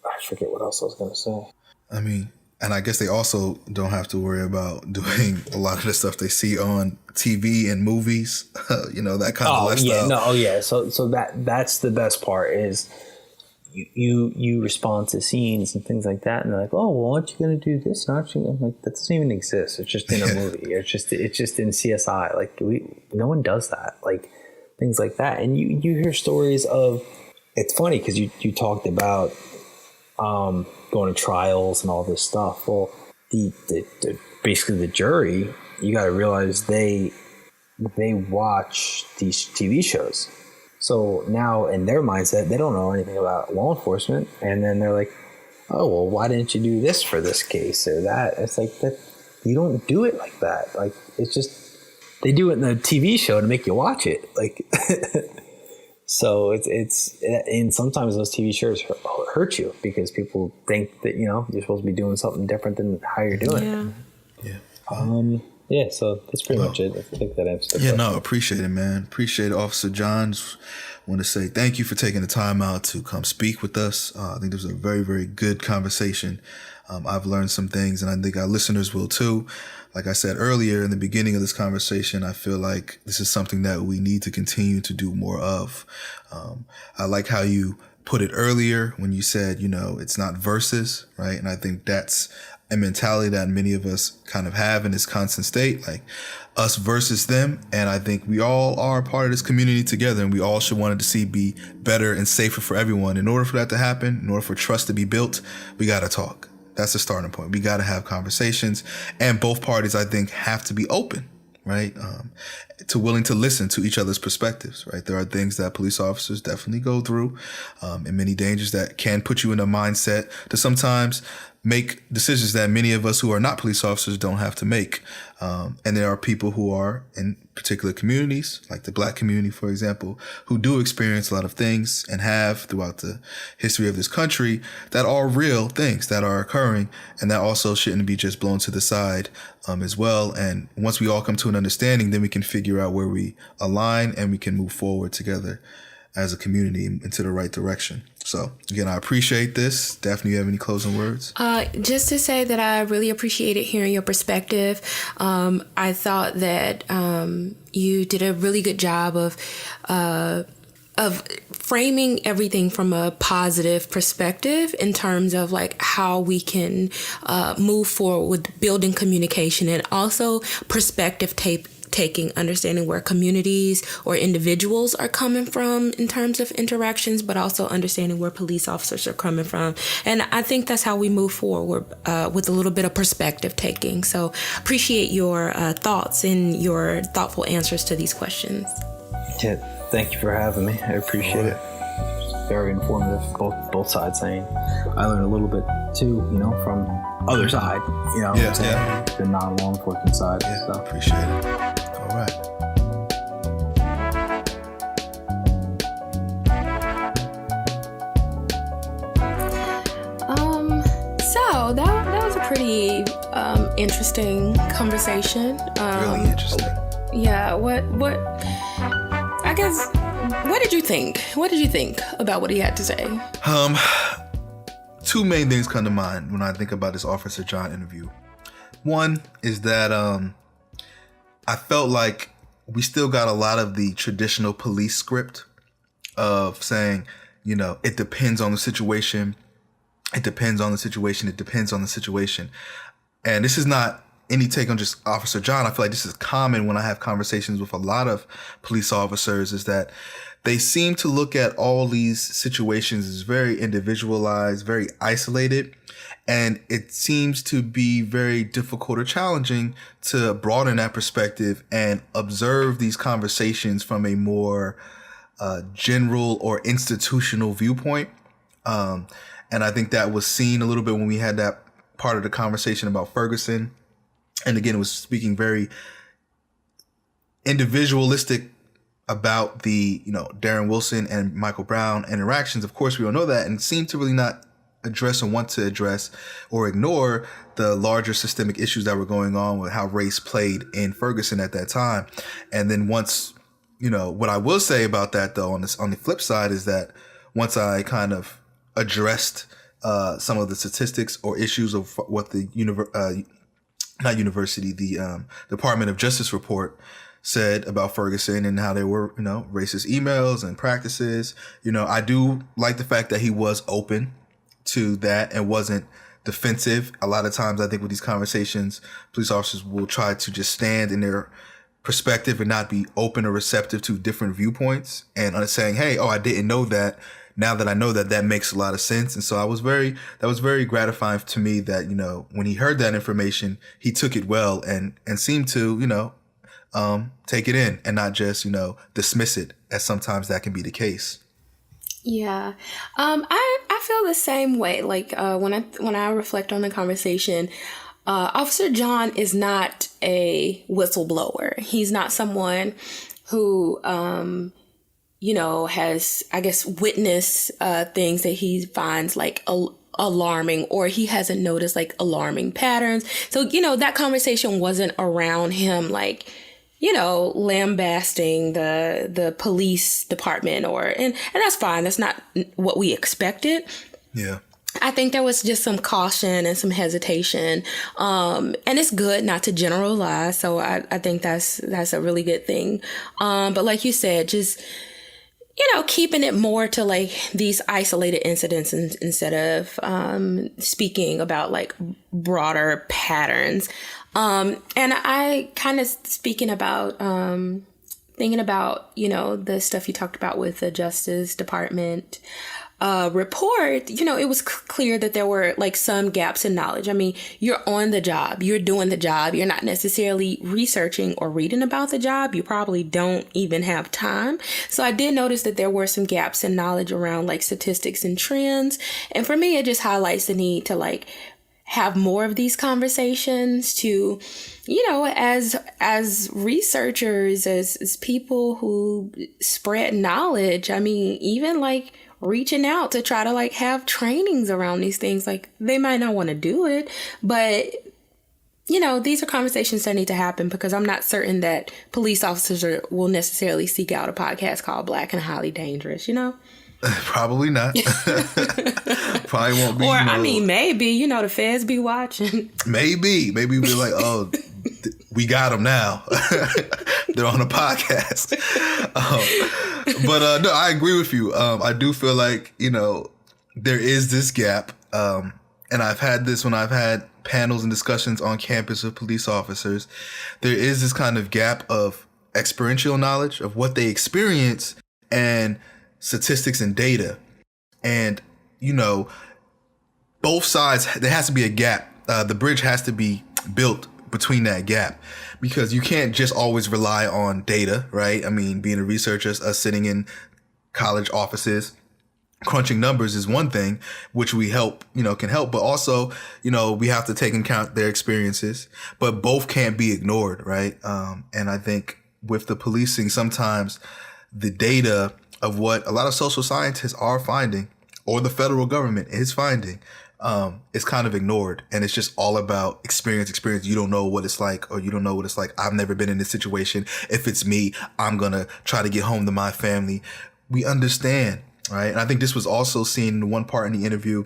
I forget what else I was going to say. I mean, and I guess they also don't have to worry about doing a lot of the stuff they see on TV and movies, that kind of lifestyle. Yeah. So that's the best part is you respond to scenes and things like that, and they're like, oh, well, aren't you going to do this? Aren't you? I'm like, that doesn't even exist. It's just in a movie. It's just in CSI. Like no one does that. Like things like that, and you hear stories of. It's funny because you talked about going to trials and all this stuff. Well, the basically the jury, you got to realize they watch these TV shows. So now in their mindset, they don't know anything about law enforcement. And then they're like, oh, well, why didn't you do this for this case or that? It's like that. You don't do it like that. Like, it's just, they do it in the TV show to make you watch it. Like, so it's, and sometimes those TV shows hurt you because people think that, you're supposed to be doing something different than how you're doing it. Yeah. Yeah, so that's pretty much it. I think that answers the question. No, appreciate it, man. Appreciate it, Officer John. Just want to say thank you for taking the time out to come speak with us. I think this was a very, very good conversation. I've learned some things, and I think our listeners will too. Like I said earlier in the beginning of this conversation, I feel like this is something that we need to continue to do more of. I like how you put it earlier when you said, it's not versus, right? And I think that's a mentality that many of us kind of have in this constant state, like us versus them. And I think we all are a part of this community together, and we all should want it to see be better and safer for everyone. In order for that to happen, in order for trust to be built, we got to talk. That's the starting point. We got to have conversations, and both parties, I think, have to be open, right? To willing to listen to each other's perspectives, right? There are things that police officers definitely go through, and many dangers that can put you in a mindset to sometimes make decisions that many of us who are not police officers don't have to make. And there are people who are in particular communities, like the Black community, for example, who do experience a lot of things and have throughout the history of this country that are real things that are occurring, and that also shouldn't be just blown to the side as well. And once we all come to an understanding, then we can figure out where we align and we can move forward together as a community into the right direction. So again, I appreciate this. Daphne, you have any closing words? Just to say that I really appreciated hearing your perspective. I thought that you did a really good job of framing everything from a positive perspective in terms of like how we can move forward with building communication, and also perspective taking, understanding where communities or individuals are coming from in terms of interactions, but also understanding where police officers are coming from. And I think that's how we move forward with a little bit of perspective taking. So appreciate your thoughts and your thoughtful answers to these questions. Yeah, thank you for having me. I appreciate it. Very informative, both sides saying. I learned a little bit too, from other side, the non-law enforcement side. Yeah, so. Appreciate it. All right. So that was a pretty interesting conversation. Really interesting. Yeah. I guess. What did you think? What did you think about what he had to say? Two main things come to mind when I think about this Officer John interview. One is that I felt like we still got a lot of the traditional police script of saying, it depends on the situation. It depends on the situation. It depends on the situation. And this is not any take on just Officer John. I feel like this is common when I have conversations with a lot of police officers, is that they seem to look at all these situations as very individualized, very isolated. And it seems to be very difficult or challenging to broaden that perspective and observe these conversations from a more general or institutional viewpoint. And I think that was seen a little bit when we had that part of the conversation about Ferguson. And again, it was speaking very individualistic about the, Darren Wilson and Michael Brown interactions. Of course, we all know that, and seem to really not address or want to address or ignore the larger systemic issues that were going on with how race played in Ferguson at that time. And then once, what I will say about that though, on the flip side, is that once I kind of addressed some of the statistics or issues of what the Department of Justice report said about Ferguson and how there were, racist emails and practices. I do like the fact that he was open to that and wasn't defensive. A lot of times I think with these conversations, police officers will try to just stand in their perspective and not be open or receptive to different viewpoints and saying, hey, I didn't know that. Now that I know that, that makes a lot of sense. And so that was very gratifying to me that, when he heard that information, he took it well and seemed to, take it in and not just, dismiss it, as sometimes that can be the case. Yeah. I feel the same way. Like, when I reflect on the conversation, Officer John is not a whistleblower. He's not someone who, has, I guess, witnessed things that he finds like alarming, or he hasn't noticed like alarming patterns. So, that conversation wasn't around him like, lambasting the police department and that's fine. That's not what we expected. Yeah. I think there was just some caution and some hesitation. And it's good not to generalize. So I think that's a really good thing. But like you said, just, keeping it more to like these isolated incidents instead of speaking about like broader patterns. And I kind of thinking about, the stuff you talked about with the Justice Department report, it was clear that there were like some gaps in knowledge. I mean, you're on the job, you're doing the job, you're not necessarily researching or reading about the job. You probably don't even have time. So I did notice that there were some gaps in knowledge around like statistics and trends. And for me, it just highlights the need to like have more of these conversations to, as researchers, as people who spread knowledge. I mean, even like reaching out to try to like have trainings around these things. Like, they might not want to do it, but these are conversations that need to happen, because I'm not certain that police officers will necessarily seek out a podcast called Black and Highly Dangerous, Probably not. Probably won't be. Or, I mean, maybe, the feds be watching. Maybe we're like, we got them now. They're on a podcast. But no, I agree with you. I do feel like, there is this gap. And I've had this when I've had panels and discussions on campus with police officers. There is this kind of gap of experiential knowledge of what they experience and statistics and data. And, both sides, there has to be a gap. The bridge has to be built between that gap, because you can't just always rely on data, right? I mean, being a researcher, us sitting in college offices, crunching numbers is one thing, which we can help, but also, we have to take into account their experiences, but both can't be ignored, right? And I think with the policing, sometimes the data of what a lot of social scientists are finding, or the federal government is finding, is kind of ignored. And it's just all about experience. You don't know what it's like, or you don't know what it's like. I've never been in this situation. If it's me, I'm going to try to get home to my family. We understand, right? And I think this was also seen in one part in the interview,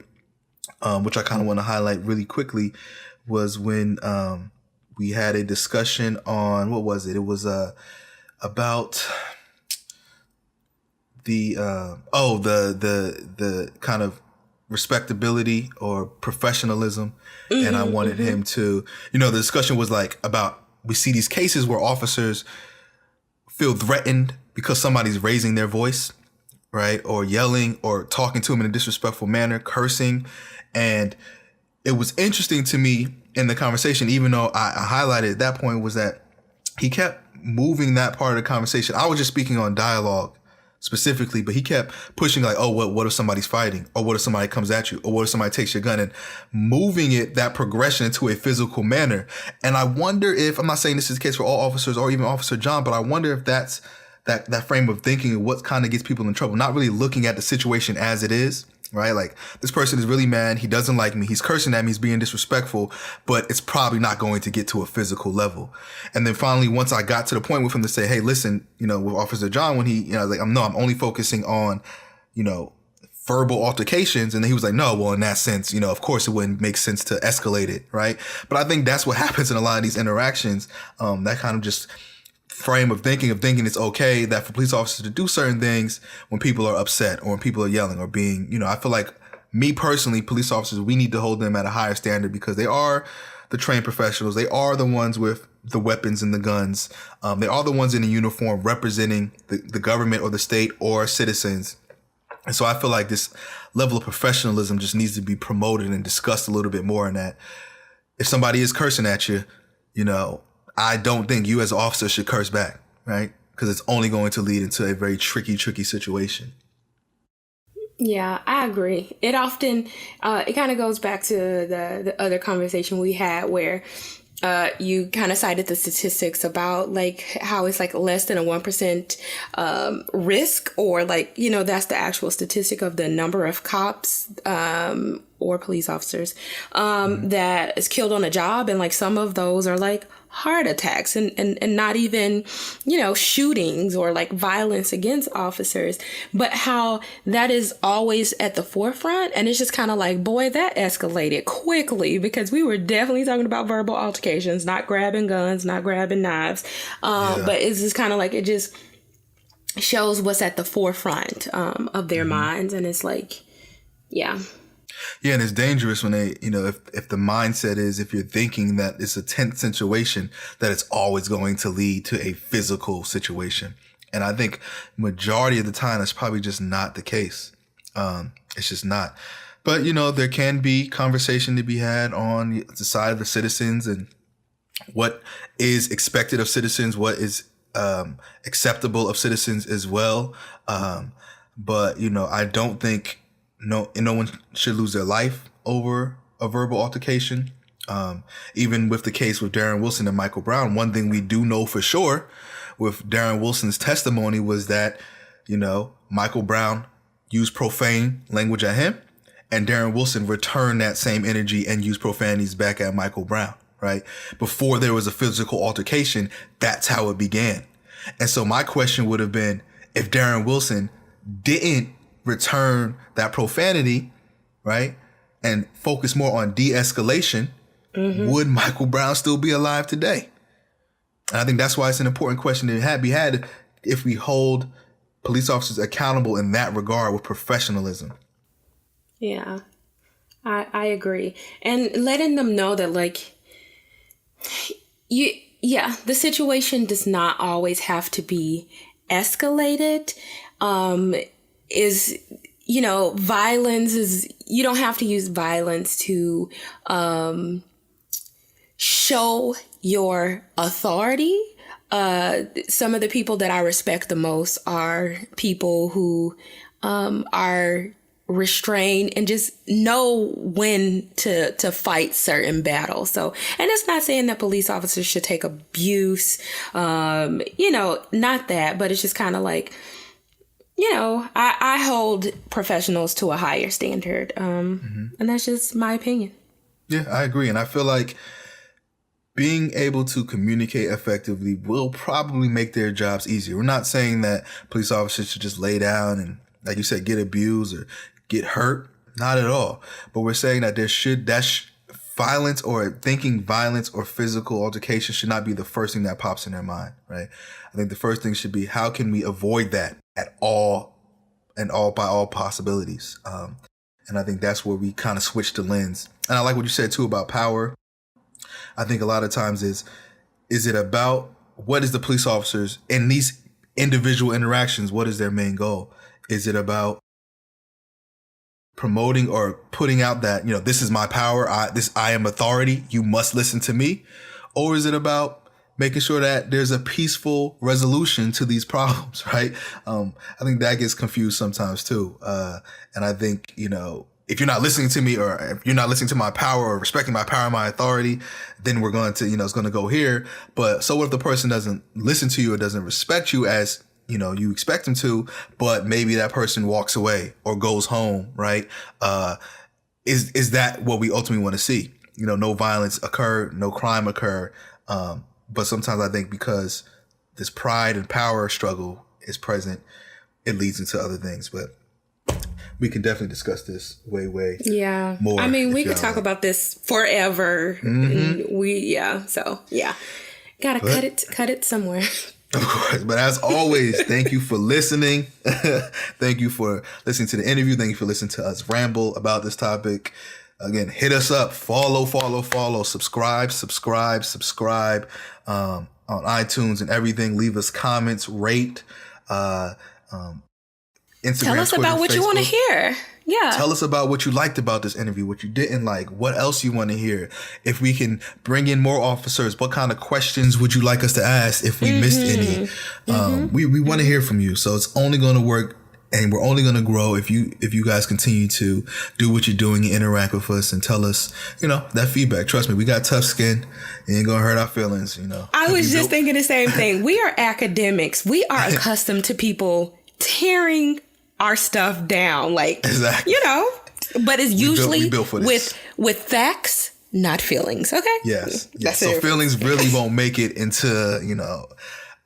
which I kind of want to highlight really quickly, was when we had a discussion on, what was it? It was about the kind of respectability or professionalism. Mm-hmm, and I wanted him to, the discussion was like about, we see these cases where officers feel threatened because somebody's raising their voice, right? Or yelling or talking to them in a disrespectful manner, cursing. And it was interesting to me in the conversation, even though I highlighted at that point, was that he kept moving that part of the conversation. I was just speaking on dialogue specifically, but he kept pushing like, oh, what if somebody's fighting? Or what if somebody comes at you? Or what if somebody takes your gun? And moving that progression into a physical manner. And I wonder if, I'm not saying this is the case for all officers or even Officer John, but I wonder if that's that frame of thinking and what kind of gets people in trouble, not really looking at the situation as it is, right? Like, this person is really mad. He doesn't like me. He's cursing at me. He's being disrespectful, but it's probably not going to get to a physical level. And then finally, once I got to the point with him to say, hey, listen, with Officer John, when he, like, I'm only focusing on, verbal altercations. And then he was like, no, well, in that sense, of course it wouldn't make sense to escalate it, right? But I think that's what happens in a lot of these interactions. That kind of just frame of thinking it's okay that for police officers to do certain things when people are upset or when people are yelling or being, I feel like me personally, police officers, we need to hold them at a higher standard because they are the trained professionals. They are the ones with the weapons and the guns. They are the ones in a uniform representing the government or the state or citizens. And so I feel like this level of professionalism just needs to be promoted and discussed a little bit more, in that if somebody is cursing at you, I don't think you as an officer should curse back, right? Because it's only going to lead into a very tricky situation. Yeah, I agree. It often, it kind of goes back to the other conversation we had where you kind of cited the statistics about like how it's like less than a 1% risk, or like, that's the actual statistic of the number of cops or police officers that is killed on a job. And like some of those are like heart attacks and not even, shootings or like violence against officers, but how that is always at the forefront. And it's just kind of like, boy, that escalated quickly because we were definitely talking about verbal altercations, not grabbing guns, not grabbing knives. But it's just kind of like, it just shows what's at the forefront of their minds. And it's like, yeah. Yeah, and it's dangerous when they, if the mindset is, if you're thinking that it's a tense situation, that it's always going to lead to a physical situation. And I think majority of the time, that's probably just not the case. It's just not. But, there can be conversation to be had on the side of the citizens and what is expected of citizens, what is acceptable of citizens as well. But, I don't think no one should lose their life over a verbal altercation. Even with the case with Darren Wilson and Michael Brown, one thing we do know for sure with Darren Wilson's testimony was that, Michael Brown used profane language at him, and Darren Wilson returned that same energy and used profanities back at Michael Brown, right? Before there was a physical altercation, that's how it began. And so my question would have been, if Darren Wilson didn't return that profanity, right, and focus more on de-escalation, would Michael Brown still be alive today? And I think that's why it's an important question to be had if we hold police officers accountable in that regard with professionalism. Yeah, I agree. And letting them know that like, the situation does not always have to be escalated. Violence is, you don't have to use violence to show your authority. Some of the people that I respect the most are people who are restrained and just know when to fight certain battles. So, and it's not saying that police officers should take abuse, not that, but it's just kind of like, I hold professionals to a higher standard. And that's just my opinion. Yeah, I agree. And I feel like being able to communicate effectively will probably make their jobs easier. We're not saying that police officers should just lay down and, like you said, get abused or get hurt. Not at all. But we're saying that violence or thinking violence or physical altercation should not be the first thing that pops in their mind, right? I think the first thing should be, how can we avoid that at all and by all possibilities? And I think that's where we kind of switch the lens. And I like what you said too about power. I think a lot of times is it about what is the police officers in these individual interactions? What is their main goal? Is it about promoting or putting out that, this is my power, I am authority, you must listen to me? Or is it about making sure that there's a peaceful resolution to these problems, right? I think that gets confused sometimes too. And I think, if you're not listening to me, or if you're not listening to my power or respecting my power and my authority, then we're going to, it's going to go here. But so what if the person doesn't listen to you or doesn't respect you as, you expect them to, but maybe that person walks away or goes home, right? Is that what we ultimately want to see? No violence occur, no crime occur. But sometimes I think because this pride and power struggle is present, it leads into other things. But we can definitely discuss this way Yeah. more. I mean, we if could y'all talk like. about this forever. And gotta cut it somewhere. Of course. But as always, thank you for listening. Thank you for listening to the interview. Thank you for listening to us ramble about this topic. Again, hit us up. Follow. Subscribe on iTunes and everything. Leave us comments, rate. Instagram, Tell us Twitter, about what you want to Facebook. hear. Yeah. Tell us about what you liked about this interview, what you didn't like, what else you want to hear. If we can bring in more officers, what kind of questions would you like us to ask if we missed any? We want to hear from you. So it's only going to work and we're only going to grow if you guys continue to do what you're doing and interact with us and tell us, that feedback. Trust me, we got tough skin. It ain't going to hurt our feelings, I was just thinking the same thing. We are academics. We are accustomed to people tearing our stuff down, like, exactly. But it's usually we built for this. with facts, not feelings. Okay. Yes. That's So it. feelings really won't make it into,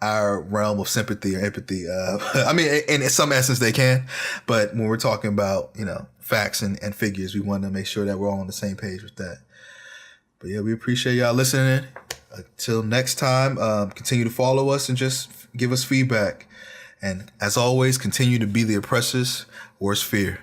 our realm of sympathy or empathy. I mean, in some essence they can, but when we're talking about, facts and figures, we want to make sure that we're all on the same page with that. But yeah, we appreciate y'all listening. Until next time, continue to follow us and just give us feedback. And as always, continue to be the oppressor's worst fear.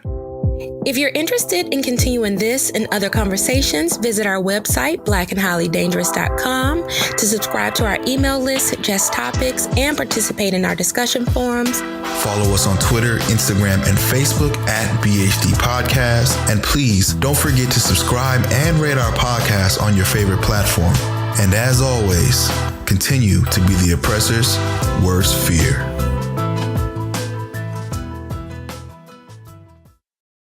If you're interested in continuing this and other conversations, visit our website, blackandhighlydangerous.com, to subscribe to our email list, suggest topics, and participate in our discussion forums. Follow us on Twitter, Instagram, and Facebook at BHD Podcast. And please don't forget to subscribe and rate our podcast on your favorite platform. And as always, continue to be the oppressor's worst fear.